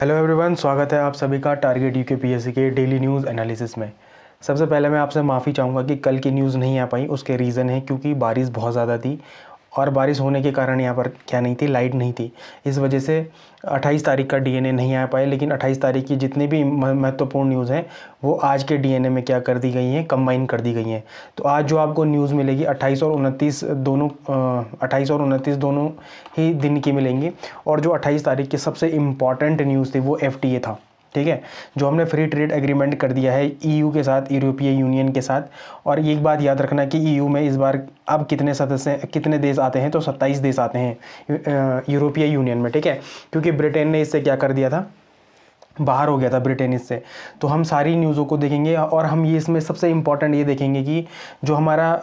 Hello everyone, स्वागत है आप सभी का टारगेट यूके पीएससी के डेली न्यूज़ एनालिसिस में। सबसे पहले मैं आपसे माफ़ी चाहूँगा कि कल की न्यूज़ नहीं आ पाई। उसके रीज़न है क्योंकि बारिश बहुत ज़्यादा थी और बारिश होने के कारण यहाँ पर क्या नहीं थी, लाइट नहीं थी। इस वजह से 28 तारीख का डीएनए नहीं आ पाए, लेकिन 28 तारीख की जितनी भी महत्वपूर्ण न्यूज़ हैं वो आज के डीएनए में क्या कर दी गई हैं, कंबाइन कर दी गई हैं। तो आज जो आपको न्यूज़ मिलेगी 28 और 29 दोनों 28 और 29 दोनों ही दिन की मिलेंगी। और जो 28 तारीख की सबसे इम्पॉर्टेंट न्यूज़ थी वो एफटीए था, ठीक है, जो हमने फ्री ट्रेड एग्रीमेंट कर दिया है ईयू के साथ, यूरोपीय यूनियन के साथ। और एक बात याद रखना कि ईयू में इस बार अब कितने देश आते हैं, तो 27 देश आते हैं यूरोपीय यूनियन में, ठीक है, क्योंकि ब्रिटेन ने इससे क्या कर दिया था, बाहर हो गया था ब्रिटेन इससे। तो हम सारी न्यूज़ों को देखेंगे और हम ये इसमें सबसे इम्पॉर्टेंट ये देखेंगे कि जो हमारा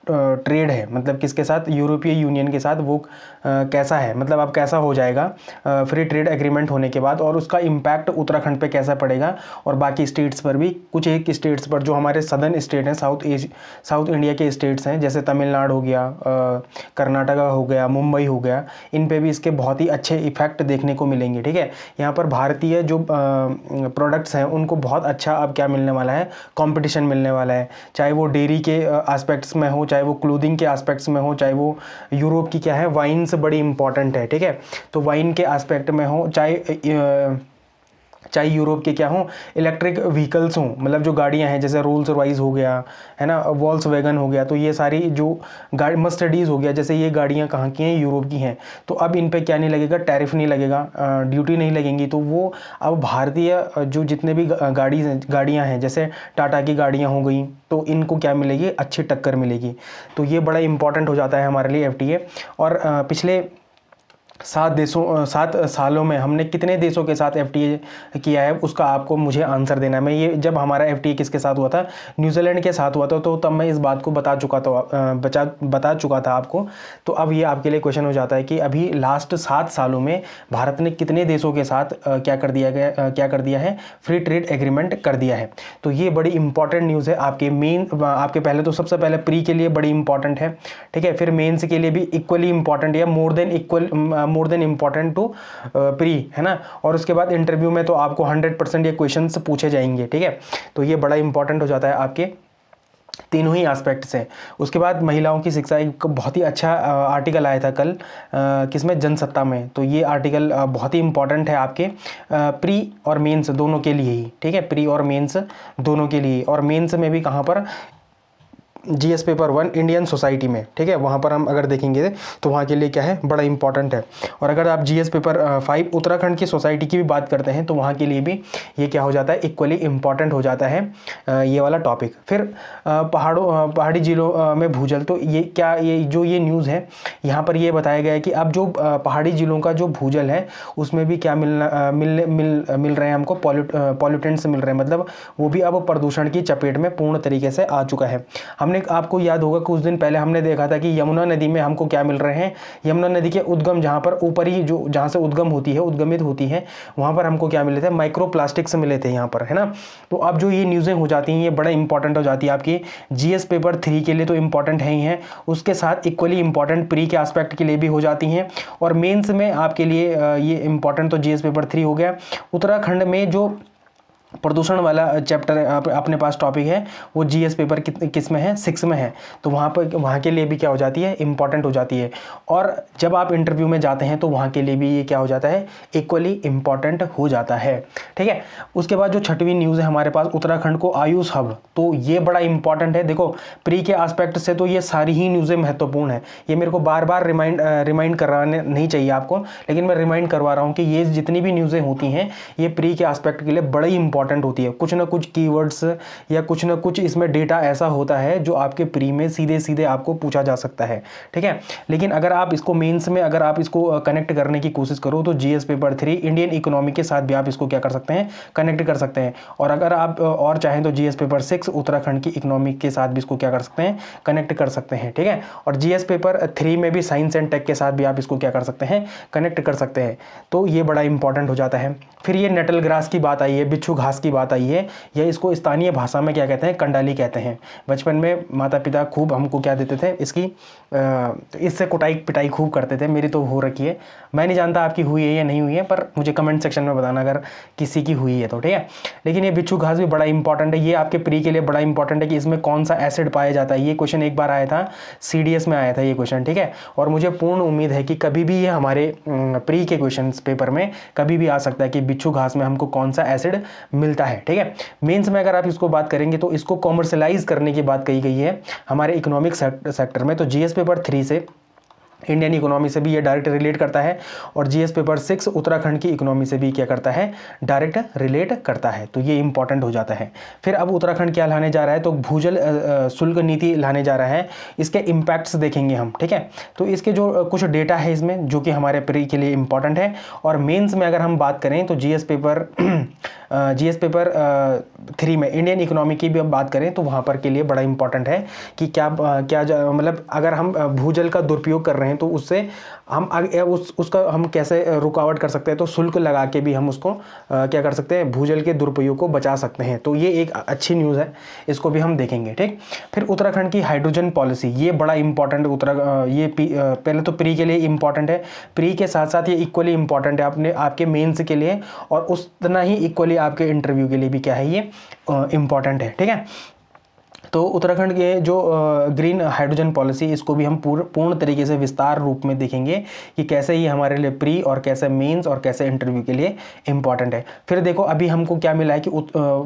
ट्रेड है, मतलब किसके साथ, यूरोपीय यूनियन के साथ, वो कैसा है, मतलब अब कैसा हो जाएगा फ्री ट्रेड एग्रीमेंट होने के बाद, और उसका इम्पैक्ट उत्तराखंड पे कैसा पड़ेगा और बाकी स्टेट्स पर भी। कुछ एक स्टेट्स पर जो हमारे सदर्न स्टेट हैं, साउथ इंडिया के स्टेट्स हैं, जैसे तमिलनाडु हो गया, कर्नाटका हो गया, मुंबई हो गया, इन पे भी इसके बहुत ही अच्छे इफेक्ट देखने को मिलेंगे, ठीक है। यहाँ पर भारतीय जो प्रोडक्ट्स हैं उनको बहुत अच्छा अब क्या मिलने वाला है, कंपटीशन मिलने वाला है, चाहे वो डेयरी के एस्पेक्ट्स में हो, चाहे वो क्लोथिंग के एस्पेक्ट्स में हो, चाहे वो यूरोप की क्या है, वाइन्स बड़ी इंपॉर्टेंट है, ठीक है, तो वाइन के एस्पेक्ट में हो, चाहे यूरोप के क्या हो, इलेक्ट्रिक व्हीकल्स हों, मतलब जो गाड़ियां हैं, जैसे रोल्स रॉयस हो गया, है ना, वॉल्क्सवैगन हो गया, तो ये सारी जो गाड़ी, मर्सिडीज हो गया, जैसे ये गाड़ियां कहाँ की हैं, यूरोप की हैं। तो अब इन पे क्या नहीं लगेगा, टैरिफ नहीं लगेगा, ड्यूटी नहीं लगेंगी। तो वो अब भारतीय जो जितने भी गाड़ियाँ हैं, जैसे टाटा की गाड़ियाँ हो गई, तो इनको क्या मिलेगी, अच्छी टक्कर मिलेगी। तो ये बड़ा इंपॉर्टेंट हो जाता है हमारे लिए एफटीए। और पिछले 7 सालों में हमने कितने देशों के साथ एफटीए किया है, उसका आपको मुझे आंसर देना है। मैं ये, जब हमारा एफटीए किसके साथ हुआ था, न्यूजीलैंड के साथ हुआ था, तो तब मैं इस बात को बता चुका था आपको। तो अब ये आपके लिए क्वेश्चन हो जाता है कि अभी लास्ट 7 सालों में भारत ने कितने देशों के साथ क्या कर दिया है, फ्री ट्रेड एग्रीमेंट कर दिया है। तो ये बड़ी इंपॉर्टेंट न्यूज़ है आपके पहले, तो सबसे पहले प्री के लिए बड़ी इंपॉर्टेंट है, ठीक है, फिर मेंस के लिए भी इक्वली इंपॉर्टेंट या more than important to pre, है ना। और उसके बाद इंटरव्यू में तो आपको 100% ये क्वेश्चंस पूछे जाएंगे, ठीक है। तो ये बड़ा इंपॉर्टेंट हो जाता है आपके तीनों ही एस्पेक्ट्स हैं। उसके बाद महिलाओं की शिक्षा, एक बहुत ही अच्छा आर्टिकल आया था कल, किसमें, जनसत्ता में। तो ये आर्टिकल बहुत ही इंपॉर्टेंट है आपके प्री और मेंस दोनों के लिए ही, ठीक है, प्री और मेंस दोनों के लिए। और मेंस में भी कहाँ पर, जीएस पेपर 1 इंडियन सोसाइटी में, ठीक है, वहाँ पर हम अगर देखेंगे तो वहाँ के लिए क्या है, बड़ा इंपॉर्टेंट है। और अगर आप जीएस पेपर 5 उत्तराखंड की सोसाइटी की भी बात करते हैं, तो वहाँ के लिए भी ये क्या हो जाता है, इक्वली इंपॉर्टेंट हो जाता है ये वाला टॉपिक। फिर पहाड़ी जिलों में भूजल, तो ये न्यूज़ है, यहाँ पर ये बताया गया है कि अब जो पहाड़ी जिलों का जो भूजल है उसमें भी क्या मिल रहे हैं हमको, पॉल्यूटेंट्स मिल रहे हैं, मतलब वो भी अब प्रदूषण की चपेट में पूर्ण तरीके से आ चुका है। आपको याद होगा कुछ दिन पहले हमने देखा था कि यमुना नदी में हमको क्या मिल रहे हैं, यमुना नदी के उद्गम, जहाँ पर ऊपर ही जहाँ से उद्गमित होती है, वहाँ पर हमको क्या मिले थे, माइक्रो प्लास्टिक्स मिले थे यहाँ पर, है ना। तो अब जो ये न्यूज़ें हो जाती हैं, ये बड़ा इंपॉर्टेंट हो जाती है आपकी जीएस पेपर 3 के लिए, तो इंपॉर्टेंट है ही है, उसके साथ इक्वली इंपॉर्टेंट प्री के एस्पेक्ट के लिए भी हो जाती हैं। और मेंस में आपके लिए ये इंपॉर्टेंट तो जीएस पेपर 3 हो गया। उत्तराखंड में जो प्रदूषण वाला चैप्टर अपने पास टॉपिक है, वो जीएस पेपर किस में है, 6 में है। तो वहाँ के लिए भी क्या हो जाती है, इंपॉर्टेंट हो जाती है। और जब आप इंटरव्यू में जाते हैं तो वहाँ के लिए भी ये क्या हो जाता है, इक्वली इंपॉर्टेंट हो जाता है, ठीक है। उसके बाद जो 6वीं न्यूज़ है हमारे पास, उत्तराखंड को आयुष हब, तो ये बड़ा इंपॉर्टेंट है। देखो प्री के एस्पेक्ट से तो ये सारी ही न्यूज़ें महत्वपूर्ण है, ये मेरे को बार बार रिमाइंड करवाने नहीं चाहिए आपको, लेकिन मैं रिमाइंड करवा रहा हूँ कि ये जितनी भी न्यूज़ें होती हैं ये प्री के एस्पेक्ट के लिए बड़ी इंपॉर्टेंट होती है। कुछ ना कुछ कीवर्ड्स या कुछ ना कुछ इसमें डेटा ऐसा होता है जो आपके प्री में सीधे सीधे आपको पूछा जा सकता है, ठीक है। लेकिन अगर आप इसको मेंस में अगर आप इसको कनेक्ट करने की कोशिश करो, तो जीएस पेपर 3 इंडियन इकोनॉमी के साथ भी आप इसको क्या कर सकते हैं, कनेक्ट कर सकते हैं। और अगर आप और चाहें तो जीएस पेपर 6 उत्तराखंड की इकोनॉमी के साथ भी इसको क्या कर सकते हैं, कनेक्ट कर सकते हैं, ठीक है। और जीएस पेपर 3 में भी साइंस एंड टेक के साथ भी आप इसको क्या कर सकते हैं, कनेक्ट कर सकते हैं। तो ये बड़ा इंपॉर्टेंट हो जाता है। फिर ये नटल ग्रास की बात आई है, बिच्छू घास की बात आई है, या इसको स्थानीय भाषा में क्या कहते हैं, कंडाली कहते हैं। बचपन में माता पिता खूब हमको क्या देते थे, इसकी इससे कुटाई पिटाई खूब करते थे। मेरी तो हो रखी है, मैं नहीं जानता आपकी हुई है या नहीं हुई है, पर मुझे कमेंट सेक्शन में बताना अगर किसी की हुई है तो, ठीक है। लेकिन ये बिच्छू घास भी बड़ा इंपॉर्टेंट है, ये आपके प्री के लिए बड़ा इंपॉर्टेंट है कि इसमें कौन सा एसिड पाया जाता है। ये क्वेश्चन एक बार आया था, CDS में आया था ये क्वेश्चन, ठीक है। और मुझे पूर्ण उम्मीद है कि कभी भी ये हमारे प्री के क्वेश्चन पेपर में कभी भी आ सकता है कि बिच्छू घास में हमको कौन सा एसिड मिलता है, ठीक है। मेंस में अगर आप इसको बात करेंगे तो इसको कॉमर्शलाइज करने की बात कही गई है हमारे इकोनॉमिक सेक्टर में। तो GS पेपर 3 से इंडियन इकोनॉमी से भी ये डायरेक्ट रिलेट करता है, और GS पेपर 6 उत्तराखंड की इकोनॉमी से भी क्या करता है, डायरेक्ट रिलेट करता है। तो ये इंपॉर्टेंट हो जाता है। फिर अब उत्तराखंड क्या लाने जा रहा है, तो भूजल शुल्क नीति लाने जा रहा है। इसके इम्पैक्ट्स देखेंगे हम, ठीक है। तो इसके जो कुछ डेटा है इसमें जो कि हमारे प्री के लिए इंपॉर्टेंट है। और मेंस में अगर हम बात करें तो GS पेपर 3 में इंडियन इकोनॉमी की भी अब बात करें तो वहाँ पर के लिए बड़ा इंपॉर्टेंट है कि क्या मतलब अगर हम भूजल का दुरुपयोग कर रहे हैं तो उससे हम उसका हम कैसे रुकावट कर सकते हैं। तो शुल्क लगा के भी हम उसको क्या कर सकते हैं, भूजल के दुरुपयोग को बचा सकते हैं। तो ये एक अच्छी न्यूज़ है, इसको भी हम देखेंगे, ठीक। फिर उत्तराखंड की हाइड्रोजन पॉलिसी, ये बड़ा इंपॉर्टेंट ये पहले तो प्री के लिए इंपॉर्टेंट है, प्री के साथ साथ ये इक्वली इंपॉर्टेंट है आपके मेंस के लिए, और उतना ही इक्वली आपके इंटरव्यू के लिए भी क्या है, ये इंपॉर्टेंट है, ठीक है। तो उत्तराखंड के जो ग्रीन हाइड्रोजन पॉलिसी, इसको भी हम पूर्ण तरीके से विस्तार रूप में देखेंगे कि कैसे ये हमारे लिए प्री और कैसे मेंस और कैसे इंटरव्यू के लिए इंपॉर्टेंट है। फिर देखो अभी हमको क्या मिला है कि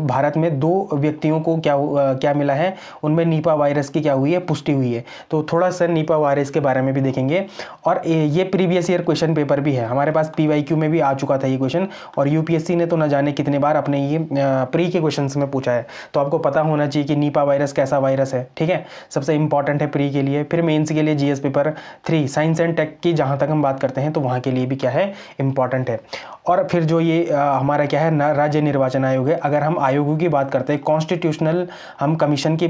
भारत में 2 व्यक्तियों को क्या मिला है, उनमें निपा वायरस की क्या हुई है, पुष्टि हुई है। तो थोड़ा सा निपा वायरस के बारे में भी देखेंगे। और ये प्रीवियस ईयर क्वेश्चन पेपर भी है हमारे पास, PYQ में भी आ चुका था ये क्वेश्चन, और UPSC ने तो न जाने कितने बार अपने ये प्री के क्वेश्चन में पूछा है। तो आपको पता होना चाहिए कि निपा वायरस कैसा वायरस है, ठीक है। सबसे इंपॉर्टेंट है प्री के लिए। फिर मेंस के लिए GS paper 3 science and tech की जहां तक हम बात करते हैं तो वहां के लिए भी क्या है, इंपॉर्टेंट है। और फिर जो ये हमारा क्या है, राज्य निर्वाचन आयोग है। अगर हम आयोगों की बात करते हैं, कॉन्स्टिट्यूशनल हम कमीशन की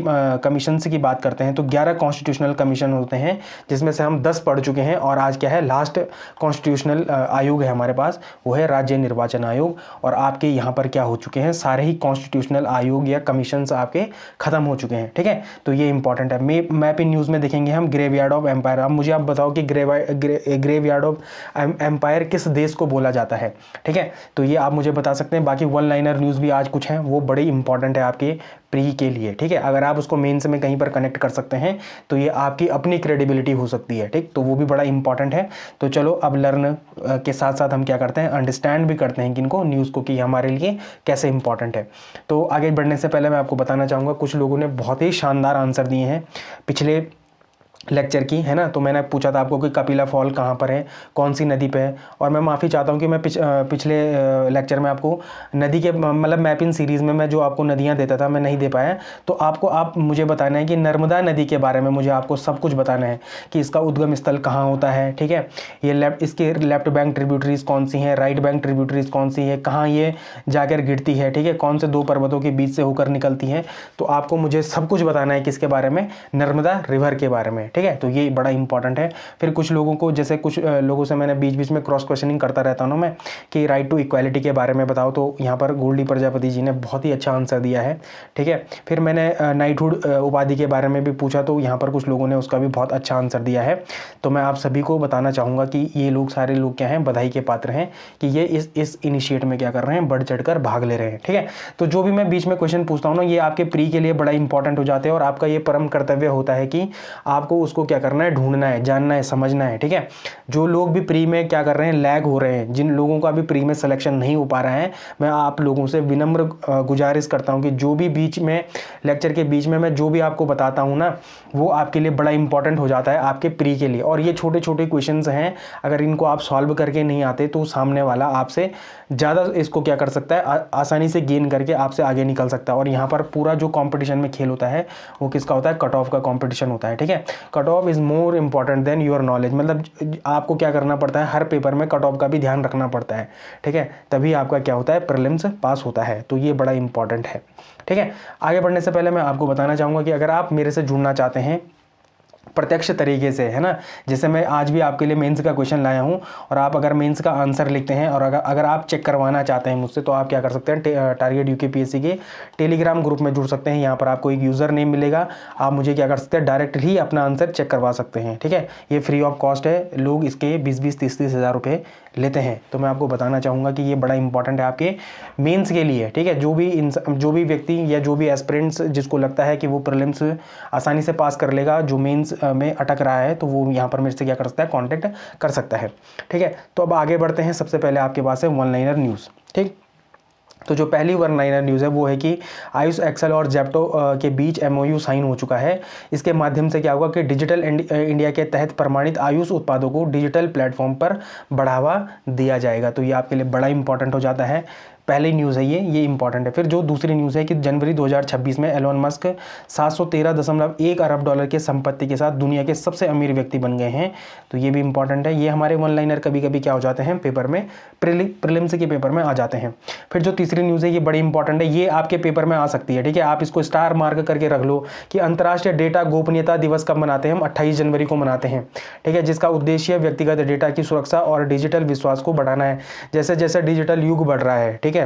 बात करते हैं तो 11 कॉन्स्टिट्यूशनल कमीशन होते हैं, जिसमें से हम 10 पढ़ चुके हैं। और आज क्या है, लास्ट कॉन्स्टिट्यूशनल आयोग है हमारे पास, वो है राज्य निर्वाचन आयोग। और आपके यहाँ पर क्या हो चुके हैं, सारे ही कॉन्स्टिट्यूशनल आयोग या कमीशन आपके खत्म हो चुके हैं, ठीक है। तो ये इंपॉर्टेंट है। मैप इन न्यूज़ में देखेंगे हम ग्रेवयार्ड ऑफ एम्पायर। अब मुझे आप बताओ कि ग्रेवयार्ड ऑफ एम्पायर किस देश को बोला जाता है, ठीक है। तो ये आप मुझे बता सकते हैं। बाकी वन लाइनर न्यूज़ भी आज कुछ हैं, वो बड़ी इंपॉर्टेंट है आपके प्री के लिए, ठीक है। अगर आप उसको मेंस में कहीं पर कनेक्ट कर सकते हैं तो ये आपकी अपनी क्रेडिबिलिटी हो सकती है, ठीक। तो वो भी बड़ा इंपॉर्टेंट है। तो चलो अब लर्न के साथ साथ हम क्या करते हैं, अंडरस्टैंड भी करते हैं किनको, न्यूज़ को, कि हमारे लिए कैसे इंपॉर्टेंट है। तो आगे बढ़ने से पहले मैं आपको बताना चाहूँगा, कुछ लोगों ने बहुत ही शानदार आंसर दिए हैं पिछले लेक्चर की, है ना। तो मैंने पूछा था आपको कि कपिला फॉल कहाँ पर है, कौन सी नदी पे है। और मैं माफ़ी चाहता हूँ कि मैं पिछले लेक्चर में आपको नदी के मतलब मैपिंग सीरीज़ में मैं जो आपको नदियाँ देता था मैं नहीं दे पाया। तो आप मुझे बताना है कि नर्मदा नदी के बारे में मुझे आपको सब कुछ बताना है कि इसका उद्गम स्थल कहाँ होता है, ठीक है। ये इसके लेफ्ट बैंक ट्रिब्यूटरीज कौन सी हैं, राइट बैंक ट्रिब्यूटरीज कौन सी है, कहाँ ये जाकर गिरती है, ठीक है, कौन से 2 पर्वतों के बीच से होकर निकलती हैं। तो आपको मुझे सब कुछ बताना है किसके बारे में, नर्मदा रिवर के बारे में, ठीक है। तो ये बड़ा इंपॉर्टेंट है। फिर कुछ लोगों को, जैसे कुछ लोगों से मैंने बीच बीच में क्रॉस क्वेश्चनिंग करता रहता हूँ मैं कि राइट टू इक्वालिटी के बारे में बताओ। तो यहाँ पर गोल्डी प्रजापति जी ने बहुत ही अच्छा आंसर दिया है, ठीक है। फिर मैंने नाइटहुड उपाधि के बारे में भी पूछा, तो यहाँ पर कुछ लोगों ने उसका भी बहुत अच्छा आंसर दिया है। तो मैं आप सभी को बताना चाहूँगा कि ये लोग सारे लोग क्या हैं, बधाई के पात्र हैं कि ये इस इनिशिएट में क्या कर रहे हैं, बढ़ चढ़कर भाग ले रहे हैं, ठीक है। तो जो भी मैं बीच में क्वेश्चन पूछता हूँ ना, ये आपके प्री के लिए बड़ा इंपॉर्टेंट हो जाते हैं, और आपका ये परम कर्तव्य होता है कि आपको उसको क्या करना है, ढूंढना है, जानना है, समझना है, ठीक है। जो लोग भी प्री में क्या कर रहे हैं, लैग हो रहे हैं, जिन लोगों का भी प्री में सिलेक्शन नहीं हो पा रहा है, मैं आप लोगों से विनम्र गुजारिश करता हूं कि जो भी बीच में लेक्चर के बीच में मैं जो भी आपको बताता हूं ना, वो आपके लिए बड़ा इंपॉर्टेंट हो जाता है आपके प्री के लिए। और ये छोटे छोटे क्वेश्चंस हैं, अगर इनको आप सॉल्व करके नहीं आते तो सामने वाला आपसे ज़्यादा इसको क्या कर सकता है, आसानी से गेन करके आपसे आगे निकल सकता है। और यहाँ पर पूरा जो कॉम्पिटिशन में खेल होता है वो किसका होता है, कट ऑफ का कॉम्पिटिशन होता है, ठीक है। Cut off is more important than your knowledge, मतलब आपको क्या करना पड़ता है, हर पेपर में कट ऑफ का भी ध्यान रखना पड़ता है, ठीक है। तभी आपका क्या होता है, प्रीलिम्स पास होता है। तो ये बड़ा इंपॉर्टेंट है, ठीक है। आगे बढ़ने से पहले मैं आपको बताना चाहूँगा कि अगर आप मेरे से जुड़ना चाहते हैं प्रत्यक्ष तरीके से, है ना। जैसे मैं आज भी आपके लिए मेंस का क्वेश्चन लाया हूं और आप अगर मेंस का आंसर लिखते हैं और अगर आप चेक करवाना चाहते हैं मुझसे, तो आप क्या कर सकते हैं, टारगेट यूकेपीएससी के टेलीग्राम ग्रुप में जुड़ सकते हैं। यहाँ पर आपको एक यूज़र नेम मिलेगा, आप मुझे क्या कर सकते हैं, डायरेक्टली अपना आंसर चेक करवा सकते हैं, ठीक है। ये फ्री ऑफ कॉस्ट है, लोग इसके 20-20, 30-30 हज़ार रुपये लेते हैं। तो मैं आपको बताना चाहूँगा कि ये बड़ा इंपॉर्टेंट है आपके मेंस के लिए, ठीक है। जो भी व्यक्ति या जो भी एस्पिरेंट्स जिसको लगता है कि वो प्रीलिम्स आसानी से पास कर लेगा, जो मेंस में अटक रहा है, तो वो यहाँ पर मेरे से क्या कर सकता है, कांटेक्ट कर सकता है, ठीक है। तो अब आगे बढ़ते हैं। सबसे पहले आपके पास है वन लाइनर न्यूज़, ठीक। तो जो पहली वन लाइनर न्यूज़ है वो है कि आयुष एक्सेल और जेप्टो के बीच एमओयू साइन हो चुका है। इसके माध्यम से क्या होगा कि डिजिटल इंडिया के तहत प्रमाणित आयुष उत्पादों को डिजिटल प्लेटफॉर्म पर बढ़ावा दिया जाएगा। तो ये आपके लिए बड़ा इंपॉर्टेंट हो जाता है। पहली न्यूज़ है ये इंपॉर्टेंट है। फिर जो दूसरी न्यूज़ है कि जनवरी 2026 में एलोन मस्क 713.1 अरब डॉलर के संपत्ति के साथ दुनिया के सबसे अमीर व्यक्ति बन गए हैं। तो ये भी इंपॉर्टेंट है। ये हमारे वन लाइनर कभी कभी क्या हो जाते हैं, पेपर में प्रीलिम्स के पेपर में आ जाते हैं। फिर जो तीसरी न्यूज़ है ये बड़ी इंपॉर्टेंट है, ये आपके पेपर में आ सकती है, ठीक है। आप इसको स्टार मार्क करके रख लो कि अंतर्राष्ट्रीय डेटा गोपनीयता दिवस कब मनाते हैं, हम 28 जनवरी को मनाते हैं, ठीक है। जिसका उद्देश्य व्यक्तिगत डेटा की सुरक्षा और डिजिटल विश्वास को बढ़ाना है। जैसे जैसे डिजिटल युग बढ़ रहा है, ठीक है,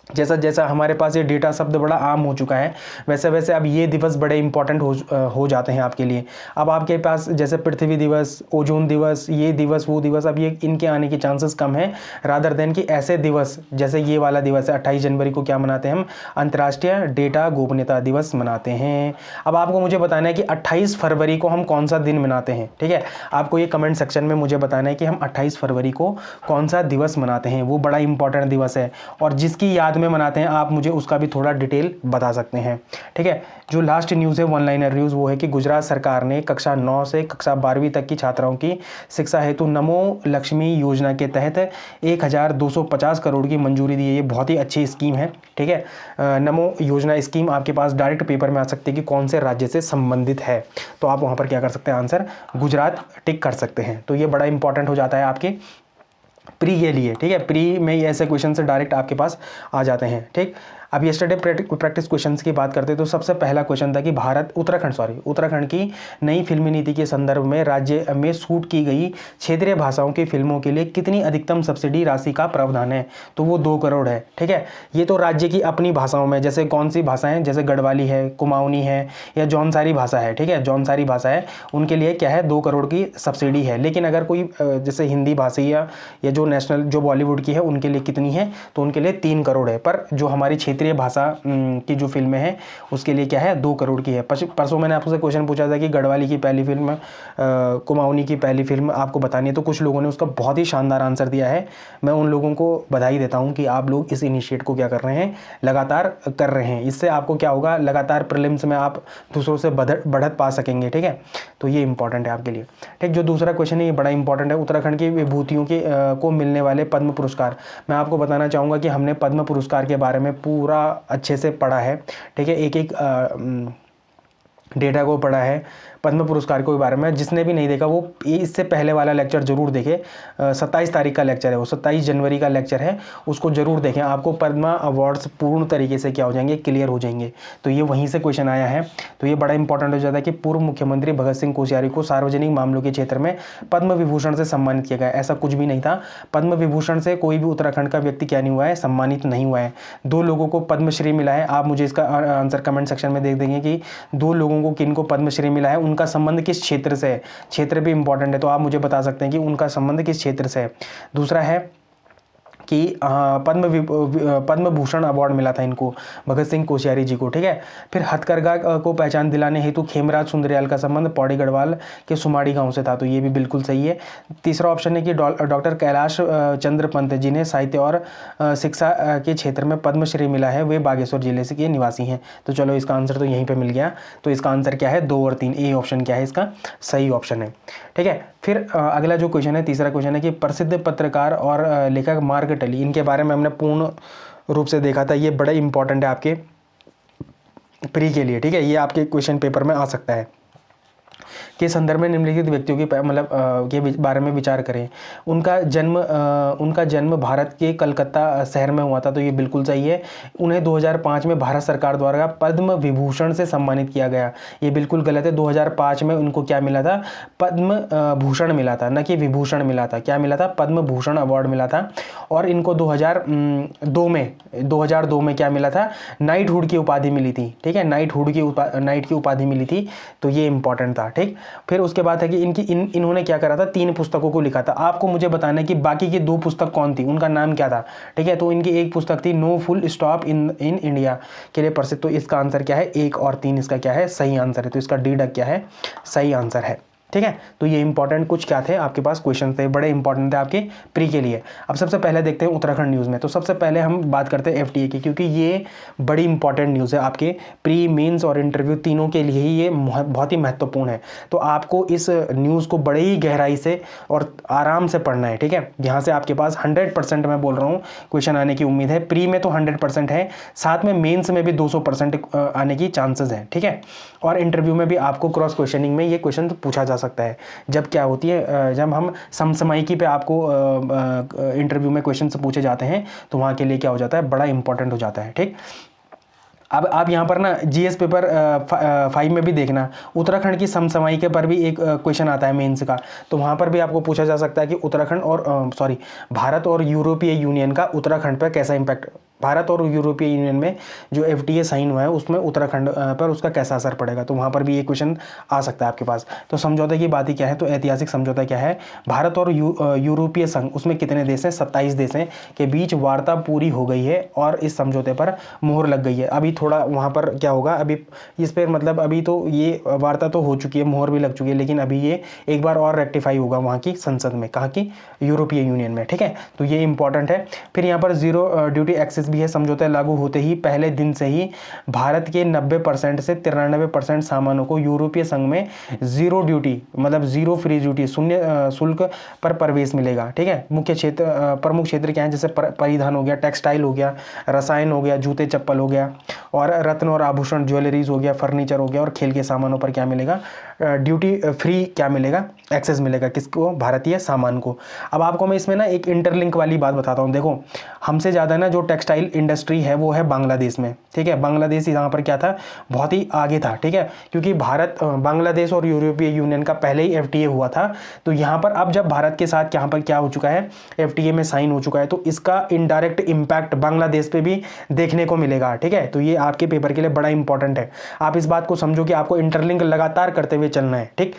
जैसा जैसा हमारे पास ये डेटा शब्द बड़ा आम हो चुका है, वैसे वैसे अब ये दिवस बड़े इंपॉर्टेंट हो जाते हैं आपके लिए। अब आपके पास जैसे पृथ्वी दिवस, ओजोन दिवस, ये दिवस, वो दिवस, अब ये इनके आने के चांसेस कम हैं, रादर देन कि ऐसे दिवस जैसे ये वाला दिवस है 28 जनवरी को क्या मनाते हैं हम, अंतर्राष्ट्रीय डेटा गोपनीयता दिवस मनाते हैं। अब आपको मुझे बताना है कि 28 फरवरी को हम कौन सा दिन मनाते हैं, ठीक है। आपको ये कमेंट सेक्शन में मुझे बताना है कि हम 28 फरवरी को कौन सा दिवस मनाते हैं। वो बड़ा इंपॉर्टेंट दिवस है और जिसकी याद में मनाते हैं आप मुझे उसका भी थोड़ा डिटेल बता सकते हैं, ठीक है। जो लास्ट न्यूज़ है वन लाइनर न्यूज़ वो है कि गुजरात सरकार ने कक्षा 9 से कक्षा 12वीं तक की छात्राओं की शिक्षा हेतु नमो लक्ष्मी योजना के तहत 1250 करोड़ की मंजूरी दी है। ये बहुत ही अच्छी स्कीम है, ठीक है। नमो योजना स्कीम आपके पास डायरेक्ट पेपर में आ सकती है कि कौन से राज्य से संबंधित है, तो आप वहाँ पर क्या कर सकते हैं, आंसर गुजरात टिक कर सकते हैं। तो ये बड़ा इंपॉर्टेंट हो जाता है आपके प्री के लिए, ठीक है। प्री में ही ऐसे क्वेश्चन से डायरेक्ट आपके पास आ जाते हैं, ठीक। अब यस्टरडे प्रैक्टिस क्वेश्चंस की बात करते हैं तो सबसे पहला क्वेश्चन था कि उत्तराखंड की नई फिल्मी नीति के संदर्भ में राज्य में शूट की गई क्षेत्रीय भाषाओं की फिल्मों के लिए कितनी अधिकतम सब्सिडी राशि का प्रावधान है, तो वो 2 करोड़ है, ठीक है। ये तो राज्य की अपनी भाषाओं में, जैसे कौन सी भाषाएं, जैसे गढ़वाली है, कुमाऊनी है या जौनसारी भाषा है, ठीक है, जौनसारी भाषा है, उनके लिए क्या है, 2 करोड़ की सब्सिडी है। लेकिन अगर कोई जैसे हिंदी भाषी या जो नेशनल जो बॉलीवुड की है उनके लिए कितनी है, तो उनके लिए 3 करोड़ है। पर जो हमारी क्षेत्रीय भाषा की जो फिल्में हैं उसके लिए क्या है, 2 करोड़ की है। परसों मैंने आपसे क्वेश्चन पूछा था कि गढ़वाली की पहली फिल्म, कुमाऊनी की पहली फिल्म आपको बतानी है, तो कुछ लोगों ने उसका बहुत ही शानदार आंसर दिया है। मैं उन लोगों को बधाई देता हूं कि आप लोग इस इनिशिएट को क्या कर रहे हैं, लगातार कर रहे हैं। इससे आपको क्या होगा, लगातार प्रीलिम्स में आप दूसरों से बढ़त पा सकेंगे, ठीक है। तो ये इंपॉर्टेंट है आपके लिए, ठीक। जो दूसरा क्वेश्चन है ये बड़ा इंपॉर्टेंट है, उत्तराखंड की विभूतियों के को मिलने वाले पद्म पुरस्कार। मैं आपको बताना चाहूँगा कि हमने पद्म पुरस्कार के बारे में पूरा अच्छे से पढ़ा है, ठीक है। एक एक डेटा को पढ़ा है पद्म पुरस्कार के बारे में। जिसने भी नहीं देखा वो इससे पहले वाला लेक्चर जरूर देखें, 27 तारीख का लेक्चर है वो, 27 जनवरी का लेक्चर है, उसको जरूर देखें। आपको पद्मा अवार्ड्स पूर्ण तरीके से क्या हो जाएंगे, क्लियर हो जाएंगे। तो ये वहीं से क्वेश्चन आया है। तो ये बड़ा इंपॉर्टेंट हो जाता है कि पूर्व मुख्यमंत्री भगत सिंह कोश्यारी को सार्वजनिक मामलों के क्षेत्र में पद्म विभूषण से सम्मानित किया गया। ऐसा कुछ भी नहीं था, पद्म विभूषण से कोई भी उत्तराखंड का व्यक्ति क्या नहीं हुआ है, सम्मानित नहीं हुआ है। 2 लोगों को पद्मश्री मिला है। आप मुझे इसका आंसर कमेंट सेक्शन में देख देंगे कि 2 लोगों को किनको पद्मश्री मिला है, उनका संबंध किस क्षेत्र से है। क्षेत्र भी इंपॉर्टेंट है, तो आप मुझे बता सकते हैं कि उनका संबंध किस क्षेत्र से है। दूसरा है कि पद्म भूषण अवार्ड मिला था इनको, भगत सिंह कोश्यारी जी को, ठीक है। फिर हथकरघा को पहचान दिलाने हेतु खेमराज सुंदरियाल का संबंध पौड़ी गढ़वाल के सुमाड़ी गांव से था, तो ये भी बिल्कुल सही है। तीसरा ऑप्शन है कि डॉक्टर कैलाश चंद्र पंत जिन्हें साहित्य और शिक्षा के क्षेत्र में पद्मश्री मिला है, वे बागेश्वर जिले से के निवासी हैं। तो चलो इसका आंसर तो यहीं पर मिल गया। तो इसका आंसर क्या है, 2 और 3, ए ऑप्शन क्या है इसका सही ऑप्शन है, ठीक है। फिर अगला जो क्वेश्चन है, तीसरा क्वेश्चन है कि प्रसिद्ध पत्रकार और लेखक मार्क टली, इनके बारे में हमने पूर्ण रूप से देखा था। ये बड़ा इंपॉर्टेंट है आपके प्री के लिए, ठीक है। ये आपके क्वेश्चन पेपर में आ सकता है। के संदर्भ में निम्नलिखित व्यक्तियों के मतलब के बारे में विचार करें। उनका जन्म भारत के कलकत्ता शहर में हुआ था, तो ये बिल्कुल सही है। उन्हें 2005 में भारत सरकार द्वारा पद्म विभूषण से सम्मानित किया गया, ये बिल्कुल गलत है। 2005 में उनको क्या मिला था? पद्म भूषण मिला था, न कि विभूषण मिला था। क्या मिला था? पद्म भूषण अवार्ड मिला था। और इनको 2002 में क्या मिला था? नाइटहुड की उपाधि मिली थी, ठीक है, नाइट की उपाधि मिली थी, तो ये इंपॉर्टेंट था, ठीक। फिर उसके बाद है कि इन्होंने क्या करा था? 3 पुस्तकों को लिखा था। आपको मुझे बताना है कि बाकी की 2 पुस्तक कौन थी, उनका नाम क्या था, ठीक है। तो इनकी एक पुस्तक थी no full stop in India के लिए प्रसिद्ध। तो इसका आंसर क्या है? 1 और 3 इसका क्या है? सही आंसर है। तो इसका डी क्या है? सही आंसर है, ठीक है। तो ये इंपॉर्टेंट कुछ क्या थे आपके पास क्वेश्चन थे, बड़े इंपॉर्टेंट थे आपके प्री के लिए। अब सबसे पहले देखते हैं उत्तराखंड न्यूज़ में। तो सबसे पहले हम बात करते हैं एफटीए की, क्योंकि ये बड़ी इंपॉर्टेंट न्यूज़ है आपके प्री, मेंस और इंटरव्यू तीनों के लिए ही ये बहुत ही महत्वपूर्ण है। तो आपको इस न्यूज़ को बड़े ही गहराई से और आराम से पढ़ना है, ठीक है। यहाँ से आपके पास 100% मैं बोल रहा हूँ क्वेश्चन आने की उम्मीद है। प्री में तो 100% है, साथ में मेन्स में भी 200% आने की चांसेस हैं, ठीक है। और इंटरव्यू में भी आपको क्रॉस क्वेश्चनिंग में ये क्वेश्चन पूछा जा सकता है। जब क्या होती है, जब हम समसामयिकी पे आपको इंटरव्यू में क्वेश्चन पूछे जाते हैं, तो वहाँ के लिए क्या हो जाता है? बड़ा इंपॉर्टेंट हो जाता है, ठीक। अब आप यहाँ पर ना जीएस पेपर 5 में भी देखना, उत्तराखंड की समसामयिकी पर भी एक क्वेश्चन आता है मेंस का। तो वहाँ पर भी आपको पूछा जा सकता है कि उत्तराखंड और भारत और यूरोपीय यूनियन का उत्तराखंड पर कैसा इम्पैक्ट, भारत और यूरोपीय यूनियन में जो एफटीए साइन हुआ है उसमें उत्तराखंड पर उसका कैसा असर पड़ेगा। तो वहाँ पर भी ये क्वेश्चन आ सकता है आपके पास। तो समझौते की बात ही क्या है? तो ऐतिहासिक समझौता क्या है? भारत और यूरोपीय संघ, उसमें कितने देश हैं? 27 देश हैं के बीच वार्ता पूरी हो गई है और इस समझौते पर मोहर लग गई है। अभी थोड़ा वहाँ पर क्या होगा, अभी इस पर मतलब अभी तो ये वार्ता तो हो चुकी है, मोहर भी लग चुकी है, लेकिन अभी ये एक बार और रेक्टिफाई होगा वहाँ की संसद में, कहाँ की? यूरोपीय यूनियन में, ठीक है। तो ये इंपॉर्टेंट है। फिर यहाँ पर जीरो ड्यूटी एक्सेस भी है। समझौता लागू होते ही पहले दिन से ही भारत के 90% से 93% सामानों को यूरोपीय संघ में जीरो ड्यूटी, मतलब जीरो फ्री ड्यूटी, शून्य शुल्क पर प्रवेश मिलेगा, ठीक है। मुख्य क्षेत्र, प्रमुख क्षेत्र क्या है? जैसे परिधान हो गया, टेक्सटाइल हो गया, रसायन हो गया, जूते चप्पल हो गया, और रत्न और आभूषण, ज्वेलरीज हो गया, फर्नीचर हो गया, और खेल के सामानों पर क्या मिलेगा? ड्यूटी फ्री क्या मिलेगा? एक्सेस मिलेगा। किसको? भारतीय सामान को। अब आपको मैं इसमें ना एक इंटरलिंक वाली बात बताता हूँ। देखो, हमसे ज़्यादा ना जो टेक्सटाइल इंडस्ट्री है वो है बांग्लादेश में, ठीक है। बांग्लादेश यहाँ पर क्या था? बहुत ही आगे था, ठीक है, क्योंकि बांग्लादेश और यूरोपीय यूनियन का पहले ही एफटीए हुआ था। तो यहाँ पर अब जब भारत के साथ यहाँ पर क्या हो चुका है? एफटीए में साइन हो चुका है, तो इसका इनडायरेक्ट इम्पैक्ट बांग्लादेश पे भी देखने को मिलेगा, ठीक है। तो ये आपके पेपर के लिए बड़ा इंपॉर्टेंट है। आप इस बात को समझो कि आपको इंटरलिंक लगातार करते हुए चलना है, ठीक।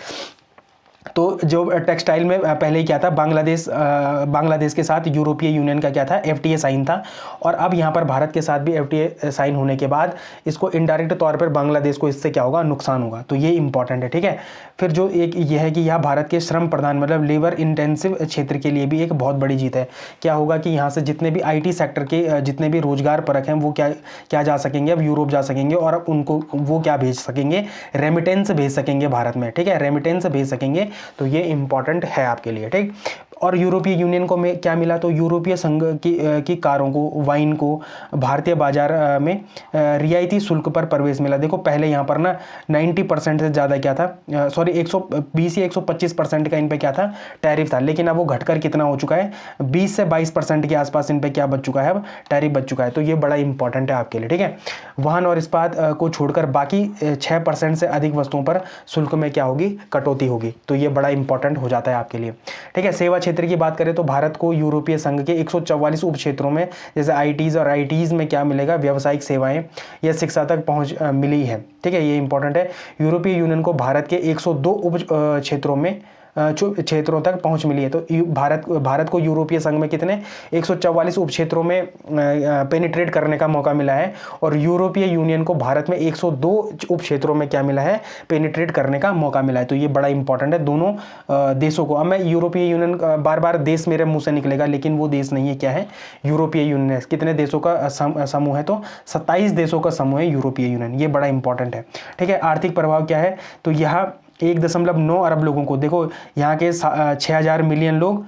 तो जो टेक्सटाइल में पहले ही क्या था? बांग्लादेश के साथ यूरोपीय यूनियन का क्या था? एफटीए साइन था। और अब यहाँ पर भारत के साथ भी एफटीए साइन होने के बाद इसको इनडायरेक्ट तौर पर बांग्लादेश को इससे क्या होगा? नुकसान होगा। तो ये इंपॉर्टेंट है, ठीक है। फिर जो एक ये है कि यह भारत के श्रम प्रधान, मतलब लेबर इंटेंसिव क्षेत्र के लिए भी एक बहुत बड़ी जीत है। क्या होगा कि यहाँ से जितने भी आईटी सेक्टर के जितने भी रोजगार परक हैं वो क्या जा सकेंगे? अब यूरोप जा सकेंगे, और अब उनको वो क्या भेज सकेंगे? रेमिटेंस भेज सकेंगे भारत में, ठीक है, रेमिटेंस भेज सकेंगे। तो ये इंपॉर्टेंट है आपके लिए, ठीक। और यूरोपीय यूनियन को में क्या मिला? तो यूरोपीय संघ की कारों को, वाइन को भारतीय बाजार में रियायती शुल्क पर प्रवेश मिला। देखो पहले यहाँ पर ना 90% से ज़्यादा क्या था, 120 या 125% का इन पे क्या था? टैरिफ था। लेकिन अब वो घटकर कितना हो चुका है? 20 से 22% के आसपास इन पे क्या बच चुका है? अब टैरिफ बच चुका है। तो ये बड़ा इंपॉर्टेंट है आपके लिए, ठीक है। वाहन और इस्पात को छोड़कर बाकी 6% से अधिक वस्तुओं पर शुल्क में क्या होगी? कटौती होगी। तो ये बड़ा इंपॉर्टेंट हो जाता है आपके लिए, ठीक है। सेवा क्षेत्र की बात करें तो भारत को यूरोपीय संघ के 144 उप क्षेत्रों में, जैसे आईटीज और आईटीज में क्या मिलेगा? व्यावसायिक सेवाएं या शिक्षा तक पहुंच मिली है, ठीक है। ये इंपॉर्टेंट है। यूरोपीय यूनियन को भारत के 102 उप क्षेत्रों तक पहुंच मिली है। तो भारत को यूरोपीय संघ में कितने? 144 उप क्षेत्रों में पेनिट्रेट करने का मौका मिला है, और यूरोपीय यूनियन को भारत में 102 उप क्षेत्रों में क्या मिला है? पेनिट्रेट करने का मौका मिला है। तो ये बड़ा इंपॉर्टेंट है दोनों देशों को। अब मैं यूरोपीय यूनियन, बार बार देश मेरे मुंह से निकलेगा, लेकिन वो देश नहीं है, क्या है? यूरोपीय यूनियन। कितने देशों का समूह है? तो 27 देशों का समूह है यूरोपीय यूनियन। ये बड़ा इंपॉर्टेंट है, ठीक है। आर्थिक प्रभाव क्या है? तो यहाँ 1.9 अरब लोगों को, देखो यहाँ के 6000 मिलियन लोग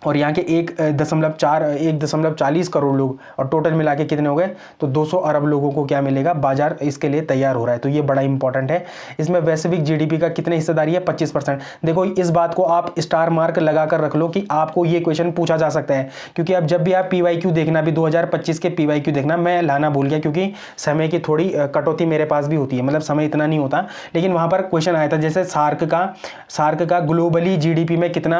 और यहाँ के 1.40 करोड़ लोग, और टोटल मिला के कितने हो गए, तो 200 अरब लोगों को क्या मिलेगा, बाजार इसके लिए तैयार हो रहा है। तो ये बड़ा इंपॉर्टेंट है। इसमें वैश्विक जीडीपी का कितने हिस्सेदारी है, 25%। देखो इस बात को आप स्टार मार्क लगा कर रख लो कि आपको ये क्वेश्चन पूछा जा सकता है, क्योंकि अब जब भी आप PYQ देखना, भी 2025 के PYQ देखना, मैं लाना भूल गया क्योंकि समय की थोड़ी कटौती मेरे पास भी होती है, मतलब समय इतना नहीं होता, लेकिन वहाँ पर क्वेश्चन आया था जैसे सार्क का ग्लोबली जीडीपी में कितना